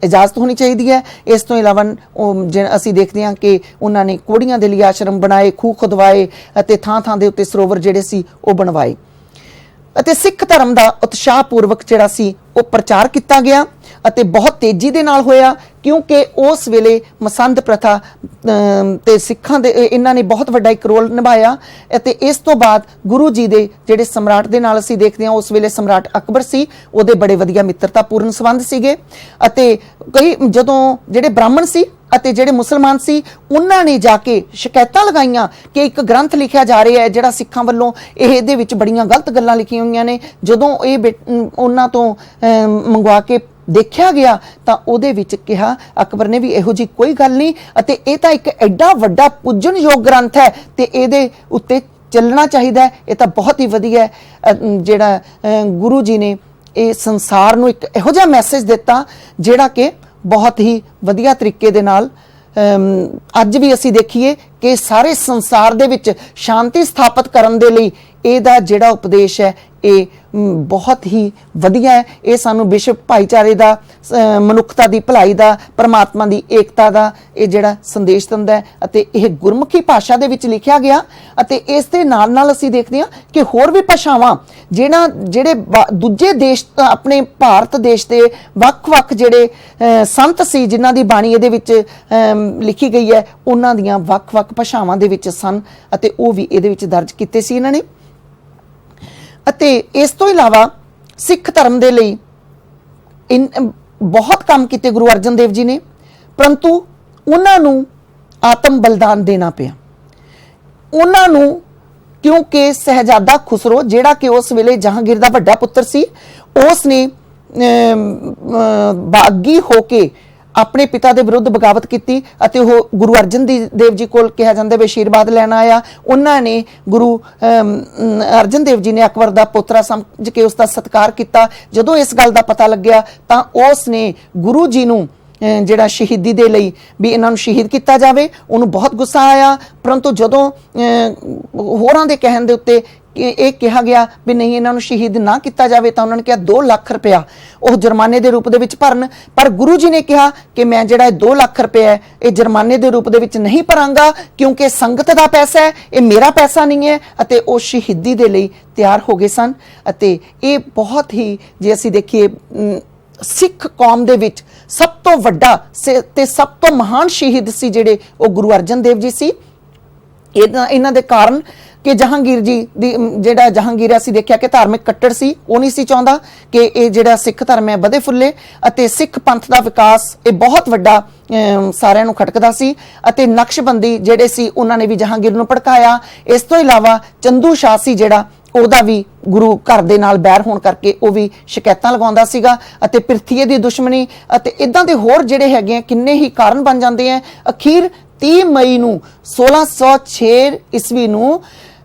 ਇਜਾਜ਼ਤ ਹੋਣੀ ਚਾਹੀਦੀ ਹੈ। ਇਸ ਤੋਂ ਇਲਾਵਾ ਅਸੀਂ ਦੇਖਦੇ ਹਾਂ ਕਿ ਉਹਨਾਂ ਨੇ ਕੋੜੀਆਂ ਦੇ ਲਈ ਆਸ਼ਰਮ ਬਣਾਏ, ਖੂਹ ਖੁਦਵਾਏ ਅਤੇ ਥਾਂ ਥਾਂ ਦੇ ਉੱਤੇ ਸਰੋਵਰ ਜਿਹੜੇ ਸੀ ਉਹ ਬਣਵਾਏ। ਅਤੇ ਸਿੱਖ ਧਰਮ ਦਾ ਉਤਸ਼ਾਹਪੂਰਵਕ ਜਿਹੜਾ ਸੀ ਉਹ ਪ੍ਰਚਾਰ ਕੀਤਾ ਗਿਆ ਅਤੇ ਬਹੁਤ ਤੇਜ਼ੀ ਦੇ ਨਾਲ ਹੋਇਆ ਕਿਉਂਕਿ ਉਸ ਵੇਲੇ ਮਸੰਦ ਪ੍ਰਥਾ ਤੇ ਸਿੱਖਾਂ ਦੇ ਇਹਨਾਂ ਨੇ ਬਹੁਤ ਵੱਡਾ ਇੱਕ ਰੋਲ ਨਿਭਾਇਆ। ਅਤੇ ਇਸ ਤੋਂ ਬਾਅਦ ਗੁਰੂ ਜੀ ਦੇ ਜਿਹੜੇ ਸਮਰਾਟ ਦੇ ਨਾਲ ਅਸੀਂ ਦੇਖਦੇ ਹਾਂ ਉਸ ਵੇਲੇ ਸਮਰਾਟ ਅਕਬਰ ਸੀ, ਉਹਦੇ ਬੜੇ ਵਧੀਆ ਮਿੱਤਰਤਾਪੂਰਨ ਸੰਬੰਧ ਸੀਗੇ। ਅਤੇ ਕਈ ਜਦੋਂ ਜਿਹੜੇ ਬ੍ਰਾਹਮਣ ਸੀ ਅਤੇ ਜਿਹੜੇ ਮੁਸਲਮਾਨ ਸੀ ਉਹਨਾਂ ਨੇ ਜਾ ਕੇ ਸ਼ਿਕਾਇਤਾਂ ਲਗਾਈਆਂ ਕਿ ਇੱਕ ਗ੍ਰੰਥ ਲਿਖਿਆ ਜਾ ਰਿਹਾ ਹੈ ਜਿਹੜਾ ਸਿੱਖਾਂ ਵੱਲੋਂ ਇਹਦੇ ਵਿੱਚ ਬੜੀਆਂ ਗਲਤ ਗੱਲਾਂ ਲਿਖੀਆਂ ਹੋਈਆਂ ਨੇ। ਜਦੋਂ ਇਹ ਉਹਨਾਂ ਤੋਂ ਮੰਗਵਾ ਕੇ ਦੇਖਿਆ ਗਿਆ ਤਾਂ ਉਹਦੇ ਵਿੱਚ ਕਿਹਾ ਅਕਬਰ ਨੇ ਵੀ ਇਹੋ ਜਿਹੀ ਕੋਈ ਗੱਲ ਨਹੀਂ ਅਤੇ ਇਹ ਤਾਂ ਇੱਕ ਐਡਾ ਵੱਡਾ ਪੂਜਣਯੋਗ ਗ੍ਰੰਥ ਹੈ ਤੇ ਇਹਦੇ ਉੱਤੇ ਚੱਲਣਾ ਚਾਹੀਦਾ ਹੈ। ਇਹ ਤਾਂ ਬਹੁਤ ਹੀ ਵਧੀਆ ਜਿਹੜਾ ਗੁਰੂ ਜੀ ਨੇ ਇਹ ਸੰਸਾਰ ਨੂੰ ਇੱਕ ਇਹੋ ਜਿਹਾ ਮੈਸੇਜ ਦਿੱਤਾ ਜਿਹੜਾ ਕਿ ਬਹੁਤ ਹੀ ਵਧੀਆ ਤਰੀਕੇ ਦੇ ਨਾਲ ਅੱਜ ਵੀ ਅਸੀਂ ਦੇਖੀਏ ਕਿ ਸਾਰੇ ਸੰਸਾਰ ਦੇ ਵਿੱਚ ਸ਼ਾਂਤੀ ਸਥਾਪਿਤ ਕਰਨ ਦੇ ਲਈ ਇਹਦਾ ਜਿਹੜਾ ਉਪਦੇਸ਼ ਹੈ ਇਹ ਬਹੁਤ ਹੀ ਵਧੀਆ ਹੈ। ਇਹ ਸਾਨੂੰ ਵਿਸ਼ਵ ਭਾਈਚਾਰੇ ਦਾ, ਮਨੁੱਖਤਾ ਦੀ ਭਲਾਈ ਦਾ, ਪਰਮਾਤਮਾ ਦੀ ਏਕਤਾ ਦਾ ਇਹ ਜਿਹੜਾ ਸੰਦੇਸ਼ ਦਿੰਦਾ ਹੈ ਅਤੇ ਇਹ ਗੁਰਮੁਖੀ ਭਾਸ਼ਾ ਦੇ ਵਿੱਚ ਲਿਖਿਆ ਗਿਆ। ਅਤੇ ਇਸ ਦੇ ਨਾਲ ਨਾਲ ਅਸੀਂ ਦੇਖਦੇ ਹਾਂ ਕਿ ਹੋਰ ਵੀ ਭਾਸ਼ਾਵਾਂ ਜਿਹੜੇ ਦੂਜੇ ਦੇਸ਼, ਆਪਣੇ ਭਾਰਤ ਦੇਸ਼ ਦੇ ਵੱਖ-ਵੱਖ ਜਿਹੜੇ ਸੰਤ ਸੀ ਜਿਨ੍ਹਾਂ ਦੀ ਬਾਣੀ ਇਹਦੇ ਵਿੱਚ ਲਿਖੀ ਗਈ ਹੈ, ਉਹਨਾਂ ਦੀਆਂ ਵੱਖ-ਵੱਖ ਭਾਸ਼ਾਵਾਂ ਦੇ ਵਿੱਚ ਸਨ ਅਤੇ ਉਹ ਵੀ ਇਹਦੇ ਵਿੱਚ ਦਰਜ ਕੀਤੇ ਸੀ ਇਹਨਾਂ ਨੇ। ਅਤੇ ਇਸ ਤੋਂ ਇਲਾਵਾ ਸਿੱਖ ਧਰਮ ਦੇ ਲਈ ਬਹੁਤ ਕੰਮ ਕੀਤੇ ਗੁਰੂ ਅਰਜਨ ਦੇਵ ਜੀ ਨੇ, ਪਰੰਤੂ ਉਹਨਾਂ ਨੂੰ ਆਤਮ ਬਲਿਦਾਨ ਦੇਣਾ ਪਿਆ। ਉਹਨਾਂ ਨੂੰ ਕਿਉਂਕਿ ਸਹਿਜਾਦਾ ਖੁਸਰੋ ਜਿਹੜਾ ਕਿ ਉਸ ਵੇਲੇ ਜਹਾਂਗੀਰ ਦਾ ਵੱਡਾ ਪੁੱਤਰ ਸੀ, ਉਸ ਨੇ ਬਾਗੀ ਹੋ ਕੇ ਆਪਣੇ ਪਿਤਾ ਦੇ ਵਿਰੁੱਧ ਬਗਾਵਤ ਕੀਤੀ ਅਤੇ ਉਹ ਗੁਰੂ ਅਰਜਨ ਦੇਵ ਜੀ ਕੋਲ ਕਿਹਾ ਜਾਂਦਾ ਵੀ ਆਸ਼ੀਰਵਾਦ ਲੈਣ ਆਇਆ। ਉਹਨਾਂ ਨੇ ਗੁਰੂ ਅਰਜਨ ਦੇਵ ਜੀ ਨੇ ਅਕਬਰ ਦਾ ਪੋਤਰਾ ਸਮਝ ਕੇ ਉਸ ਦਾ ਸਤਿਕਾਰ ਕੀਤਾ। ਜਦੋਂ ਇਸ ਗੱਲ ਦਾ ਪਤਾ ਲੱਗਿਆ ਤਾਂ ਉਸ ਨੇ ਗੁਰੂ ਜੀ ਨੂੰ ਜਿਹੜਾ ਸ਼ਹੀਦੀ ਦੇ ਲਈ ਵੀ ਇਹਨਾਂ ਨੂੰ ਸ਼ਹੀਦ ਕੀਤਾ ਜਾਵੇ, ਉਹਨੂੰ ਬਹੁਤ ਗੁੱਸਾ ਆਇਆ। ਪਰੰਤੂ ਜਦੋਂ ਹੋਰਾਂ ਦੇ ਕਹਿਣ ਦੇ ਉੱਤੇ ਇਹ ਕਿਹਾ ਗਿਆ ਵੀ ਨਹੀਂ ਇਹਨਾਂ ਨੂੰ ਸ਼ਹੀਦ ਨਾ ਕੀਤਾ ਜਾਵੇ ਤਾਂ ਉਹਨਾਂ ਨੇ ਕਿਹਾ 2 ਲੱਖ ਰੁਪਇਆ ਉਹ ਜੁਰਮਾਨੇ ਦੇ ਰੂਪ ਦੇ ਵਿੱਚ ਭਰਨ। ਪਰ ਗੁਰੂ ਜੀ ਨੇ ਕਿਹਾ ਕਿ ਮੈਂ ਜਿਹੜਾ 2 ਲੱਖ ਰੁਪਇਆ ਹੈ ਇਹ ਜੁਰਮਾਨੇ ਦੇ ਰੂਪ ਦੇ ਵਿੱਚ ਨਹੀਂ ਭਰਾਂਗਾ, ਕਿਉਂਕਿ ਸੰਗਤ ਦਾ ਪੈਸਾ ਹੈ, ਇਹ ਮੇਰਾ ਪੈਸਾ ਨਹੀਂ ਹੈ। ਅਤੇ ਉਹ ਸ਼ਹੀਦੀ ਦੇ ਲਈ ਤਿਆਰ ਹੋ ਗਏ ਸਨ। ਅਤੇ ਇਹ ਬਹੁਤ ਹੀ, ਜੇ ਅਸੀਂ ਦੇਖੀਏ, ਸਿੱਖ ਕੌਮ ਦੇ ਵਿੱਚ ਸਭ ਤੋਂ ਵੱਡਾ ਤੇ ਸਭ ਤੋਂ ਮਹਾਨ ਸ਼ਹੀਦ ਸੀ ਜਿਹੜੇ ਉਹ ਗੁਰੂ ਅਰਜਨ ਦੇਵ ਜੀ ਸੀ। ਇਹਨਾਂ ਦੇ ਕਾਰਨ ਕਿ ਜਹਾਂਗੀਰ ਜੀ ਦੀ ਜਿਹੜਾ ਜਹਾਂਗੀਰ ਅਸੀਂ ਦੇਖਿਆ ਕਿ ਧਾਰਮਿਕ ਕੱਟੜ ਸੀ, ਉਹ ਨਹੀਂ ਸੀ ਚਾਹੁੰਦਾ ਕਿ ਇਹ ਜਿਹੜਾ ਸਿੱਖ ਧਰਮ ਹੈ ਵਧੇ ਫੁੱਲੇ ਅਤੇ ਸਿੱਖ ਪੰਥ ਦਾ ਵਿਕਾਸ ਇਹ ਬਹੁਤ ਵੱਡਾ ਸਾਰਿਆਂ ਨੂੰ ਖਟਕਦਾ ਸੀ। ਅਤੇ ਨਕਸ਼ਬੰਦੀ ਜਿਹੜੇ ਸੀ ਉਹਨਾਂ ਨੇ ਵੀ ਜਹਾਂਗੀਰ ਨੂੰ ਭੜਕਾਇਆ। ਇਸ ਤੋਂ ਇਲਾਵਾ ਚੰਦੂ ਸ਼ਾਹ ਸੀ ਜਿਹੜਾ, ਉਹਦਾ ਵੀ ਗੁਰੂ ਘਰ ਦੇ ਨਾਲ ਬੈਰ ਹੋਣ ਕਰਕੇ ਉਹ ਵੀ ਸ਼ਿਕਾਇਤਾਂ ਲਗਾਉਂਦਾ ਸੀਗਾ। ਅਤੇ ਪਿਰਥੀਏ ਦੀ ਦੁਸ਼ਮਣੀ ਅਤੇ ਇਦਾਂ ਦੇ ਹੋਰ ਜਿਹੜੇ ਹੈਗੇ ਕਿੰਨੇ ਹੀ ਕਾਰਨ ਬਣ ਜਾਂਦੇ ਆ। ਅਖੀਰ 30 ਮਈ ਨੂੰ 1606 ਈਸਵੀ ਨੂੰ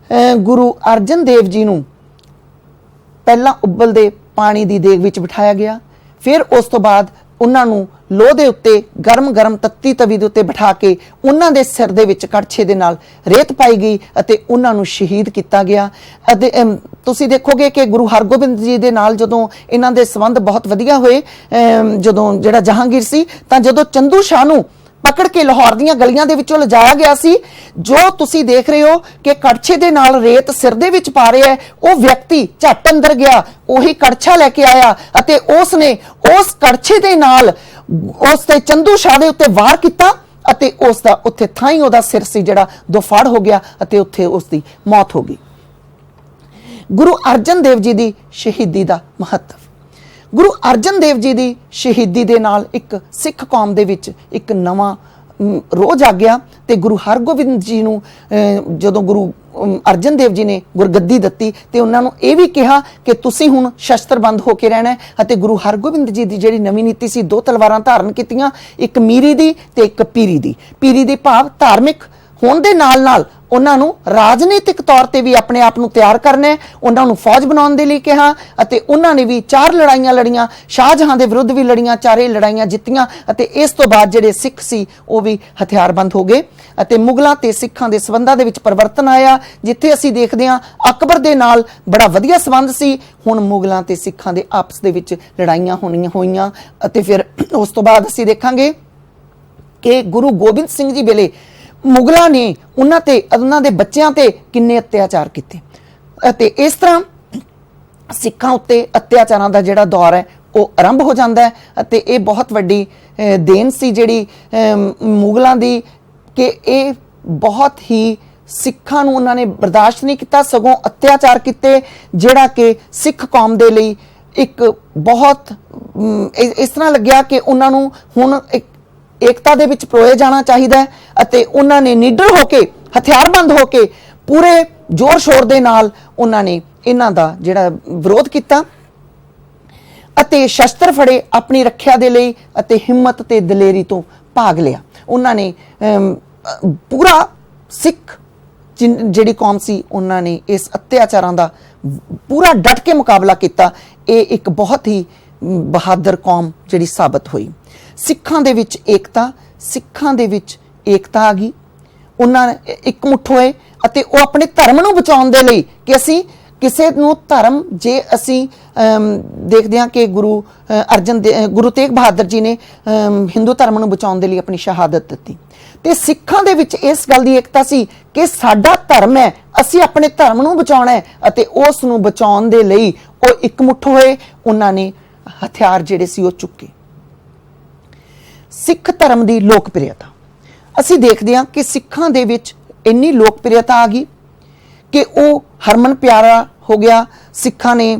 ਗੁਰੂ ਅਰਜਨ ਦੇਵ ਜੀ ਨੂੰ ਪਹਿਲਾਂ ਉਬਲਦੇ ਪਾਣੀ ਦੀ ਦੇਗ ਵਿੱਚ ਬਿਠਾਇਆ ਗਿਆ। ਫਿਰ ਉਸ ਤੋਂ ਬਾਅਦ ਉਹਨਾਂ ਨੂੰ ਲੋਹ ਦੇ ਉੱਤੇ ਗਰਮ ਤੱਤੀ ਤਵੀ ਦੇ ਉੱਤੇ ਬਿਠਾ ਕੇ ਉਹਨਾਂ ਦੇ ਸਿਰ ਦੇ ਵਿੱਚ ਕੜਛੇ ਦੇ ਨਾਲ ਰੇਤ ਪਾਈ ਗਈ ਅਤੇ ਉਹਨਾਂ ਨੂੰ ਸ਼ਹੀਦ ਕੀਤਾ ਗਿਆ। ਅਤੇ ਤੁਸੀਂ ਦੇਖੋਗੇ ਕਿ ਗੁਰੂ ਹਰਗੋਬਿੰਦ ਜੀ ਦੇ ਨਾਲ ਜਦੋਂ ਇਹਨਾਂ ਦੇ ਸੰਬੰਧ ਬਹੁਤ ਵਧੀਆ ਹੋਏ, ਜਦੋਂ ਜਿਹੜਾ ਜਹਾਂਗੀਰ ਸੀ ਤਾਂ ਜਦੋਂ ਚੰਦੂ ਸ਼ਾਹ ਨੂੰ ਪਕੜ ਕੇ ਲਾਹੌਰ ਦੀਆਂ ਗਲੀਆਂ ਦੇ ਵਿੱਚੋਂ ਲਿਜਾਇਆ ਗਿਆ ਸੀ, ਜੋ ਤੁਸੀਂ ਦੇਖ ਰਹੇ ਹੋ ਕਿ ਕੜਛੇ ਦੇ ਨਾਲ ਰੇਤ ਸਿਰ ਦੇ ਵਿੱਚ ਪਾ ਰਿਹਾ ਹੈ, ਉਹ ਵਿਅਕਤੀ ਝੱਟ ਅੰਦਰ ਗਿਆ, ਉਹੀ ਕੜਛਾ ਲੈ ਕੇ ਆਇਆ ਅਤੇ ਉਸ ਨੇ ਉਸ ਕੜਛੇ ਦੇ ਨਾਲ ਉਸ ਤੇ ਚੰਦੂ ਸ਼ਾਹ ਦੇ ਉੱਤੇ ਵਾਰ ਕੀਤਾ ਅਤੇ ਉਸ ਦਾ ਉੱਥੇ ਥਾਂ ਹੀ ਉਹਦਾ ਸਿਰ ਸੀ ਜਿਹੜਾ ਦੋਫਾੜ ਹੋ ਗਿਆ ਅਤੇ ਉੱਥੇ ਉਸ ਦੀ ਮੌਤ ਹੋ ਗਈ। ਗੁਰੂ ਅਰਜਨ ਦੇਵ ਜੀ ਦੀ ਸ਼ਹੀਦੀ ਦਾ ਮਹੱਤਵ। ਗੁਰੂ ਅਰਜਨ ਦੇਵ ਜੀ ਦੀ ਸ਼ਹੀਦੀ ਦੇ ਨਾਲ ਇੱਕ ਸਿੱਖ ਕੌਮ ਦੇ ਵਿੱਚ ਇੱਕ ਨਵਾਂ ਰੋਹ ਜਾਗਿਆ। ਤੇ ਗੁਰੂ ਹਰਗੋਬਿੰਦ ਜੀ ਨੂੰ ਜਦੋਂ ਗੁਰੂ ਅਰਜਨ ਦੇਵ ਜੀ ਨੇ ਗੁਰਗੱਦੀ ਦਿੱਤੀ ਤੇ ਉਹਨਾਂ ਨੂੰ ਇਹ ਵੀ ਕਿਹਾ ਕਿ ਤੁਸੀਂ ਹੁਣ ਸ਼ਸਤਰਬੰਦ ਹੋ ਕੇ ਰਹਿਣਾ ਹੈ। ਅਤੇ ਗੁਰੂ ਹਰਗੋਬਿੰਦ ਜੀ ਦੀ ਜਿਹੜੀ ਨਵੀਂ ਨੀਤੀ ਸੀ, 2 ਤਲਵਾਰਾਂ ਧਾਰਨ ਕੀਤੀਆਂ, ਇੱਕ ਮੀਰੀ ਦੀ ਤੇ ਇੱਕ ਪੀਰੀ ਦੀ। ਪੀਰੀ ਦੀ ਭਾਵ ਧਾਰਮਿਕ ਹੋਣ ਦੇ ਨਾਲ ਨਾਲ ਉਹਨਾਂ ਨੂੰ ਰਾਜਨੀਤਿਕ ਤੌਰ ਤੇ ਵੀ ਆਪਣੇ ਆਪ ਨੂੰ ਤਿਆਰ ਕਰਨਾ ਹੈ। ਉਹਨਾਂ ਨੂੰ ਫੌਜ ਬਣਾਉਣ ਦੇ ਲਈ ਕਿਹਾ ਅਤੇ ਉਹਨਾਂ ਨੇ ਵੀ 4 ਲੜਾਈਆਂ ਲੜੀਆਂ, ਸ਼ਾਹਜਹਾਂ ਦੇ ਵਿਰੁੱਧ ਵੀ ਲੜੀਆਂ, 4 ਲੜਾਈਆਂ ਜਿੱਤੀਆਂ। ਅਤੇ ਇਸ ਤੋਂ ਬਾਅਦ ਜਿਹੜੇ ਸਿੱਖ ਸੀ ਉਹ ਵੀ ਹਥਿਆਰਬੰਦ ਹੋ ਗਏ ਅਤੇ ਮੁਗਲਾਂ ਤੇ ਸਿੱਖਾਂ ਦੇ ਸਬੰਧਾਂ ਦੇ ਵਿੱਚ ਪਰਿਵਰਤਨ ਆਇਆ। ਜਿੱਥੇ ਅਸੀਂ ਦੇਖਦੇ ਹਾਂ ਅਕਬਰ ਦੇ ਨਾਲ ਬੜਾ ਵਧੀਆ ਸਬੰਧ ਸੀ, ਹੁਣ ਮੁਗਲਾਂ ਤੇ ਸਿੱਖਾਂ ਦੇ ਆਪਸ ਦੇ ਵਿੱਚ ਲੜਾਈਆਂ ਹੋਈਆਂ। ਅਤੇ ਫਿਰ ਉਸ ਤੋਂ ਬਾਅਦ ਅਸੀਂ ਦੇਖਾਂਗੇ ਕਿ ਗੁਰੂ ਗੋਬਿੰਦ ਸਿੰਘ ਜੀ ਵੇਲੇ ਮੁਗਲਾਂ ਨੇ ਉਹਨਾਂ ਦੇ ਬੱਚਿਆਂ ਤੇ ਕਿੰਨੇ ਅਤਿਆਚਾਰ ਕੀਤੇ। ਅਤੇ ਇਸ ਤਰ੍ਹਾਂ ਸਿੱਖਾਂ ਉੱਤੇ ਅਤਿਆਚਾਰਾਂ ਦਾ ਜਿਹੜਾ ਦੌਰ ਹੈ ਉਹ ਆਰੰਭ ਹੋ ਜਾਂਦਾ ਹੈ। ਅਤੇ ਇਹ ਬਹੁਤ ਵੱਡੀ ਦੇਣ ਸੀ ਜਿਹੜੀ ਮੁਗਲਾਂ ਦੀ, ਕਿ ਇਹ ਬਹੁਤ ਹੀ ਸਿੱਖਾਂ ਨੂੰ ਉਹਨਾਂ ਨੇ ਬਰਦਾਸ਼ਤ ਨਹੀਂ ਕੀਤਾ, ਸਗੋਂ ਅਤਿਆਚਾਰ ਕੀਤੇ, ਜਿਹੜਾ ਕਿ ਸਿੱਖ ਕੌਮ ਦੇ ਲਈ ਇੱਕ ਬਹੁਤ ਇਸ ਤਰ੍ਹਾਂ ਲੱਗਿਆ ਕਿ ਉਹਨਾਂ ਨੂੰ ਹੁਣ ਏਕਤਾ ਦੇ ਵਿੱਚ ਪਰੋਏ ਜਾਣਾ ਚਾਹੀਦਾ ਹੈ। ਅਤੇ ਉਹਨਾਂ ਨੇ ਨਿਡਰ ਹੋ ਕੇ, ਹਥਿਆਰਬੰਦ ਹੋ ਕੇ, ਪੂਰੇ ਜ਼ੋਰ ਸ਼ੋਰ ਦੇ ਨਾਲ ਉਹਨਾਂ ਨੇ ਇਹਨਾਂ ਦਾ ਜਿਹੜਾ ਵਿਰੋਧ ਕੀਤਾ ਅਤੇ ਸ਼ਸਤਰ ਫੜੇ ਆਪਣੀ ਰੱਖਿਆ ਦੇ ਲਈ ਅਤੇ ਹਿੰਮਤ ਤੇ ਦਲੇਰੀ ਤੋਂ ਭਾਗ ਲਿਆ। ਉਹਨਾਂ ਨੇ ਪੂਰਾ ਸਿੱਖ ਜਿਹੜੀ ਕੌਮ ਸੀ ਉਹਨਾਂ ਨੇ ਇਸ ਅਤਿਆਚਾਰਾਂ ਦਾ ਪੂਰਾ ਡਟ ਕੇ ਮੁਕਾਬਲਾ ਕੀਤਾ। ਇਹ ਇੱਕ ਬਹੁਤ ਹੀ ਬਹਾਦਰ ਕੌਮ ਜਿਹੜੀ ਸਾਬਤ ਹੋਈ। ਸਿੱਖਾਂ ਦੇ ਵਿੱਚ ਏਕਤਾ, ਸਿੱਖਾਂ ਦੇ ਵਿੱਚ ਏਕਤਾ ਆ ਗਈ, ਉਹਨਾਂ ਇਕਮੁੱਠ ਹੋਏ ਅਤੇ ਉਹ ਆਪਣੇ ਧਰਮ ਨੂੰ ਬਚਾਉਣ ਦੇ ਲਈ ਕਿ ਅਸੀਂ ਕਿਸੇ ਨੂੰ ਧਰਮ, ਜੇ ਅਸੀਂ ਦੇਖਦੇ ਹਾਂ ਕਿ ਗੁਰੂ ਤੇਗ ਬਹਾਦਰ ਜੀ ਨੇ ਹਿੰਦੂ ਧਰਮ ਨੂੰ ਬਚਾਉਣ ਦੇ ਲਈ ਆਪਣੀ ਸ਼ਹਾਦਤ ਦਿੱਤੀ, ਤੇ ਸਿੱਖਾਂ ਦੇ ਵਿੱਚ ਇਸ ਗੱਲ ਦੀ ਏਕਤਾ ਸੀ ਕਿ ਸਾਡਾ ਧਰਮ ਹੈ, ਅਸੀਂ ਆਪਣੇ ਧਰਮ ਨੂੰ ਬਚਾਉਣਾ ਹੈ, ਅਤੇ ਉਸ ਨੂੰ ਬਚਾਉਣ ਦੇ ਲਈ ਉਹ ਇਕਮੁੱਠ ਹੋਏ, ਉਹਨਾਂ ਨੇ ਹਥਿਆਰ ਜਿਹੜੇ ਸੀ ਉਹ ਚੁੱਕੇ। ਸਿੱਖ ਧਰਮ ਦੀ ਲੋਕਪ੍ਰਿਯਤਾ ਅਸੀਂ ਦੇਖਦੇ ਹਾਂ ਕਿ ਸਿੱਖਾਂ ਦੇ ਵਿੱਚ ਇੰਨੀ ਲੋਕਪ੍ਰਿਯਤਾ ਆ ਗਈ ਕਿ ਉਹ ਹਰਮਨ ਪਿਆਰਾ ਹੋ ਗਿਆ। ਸਿੱਖਾਂ ਨੇ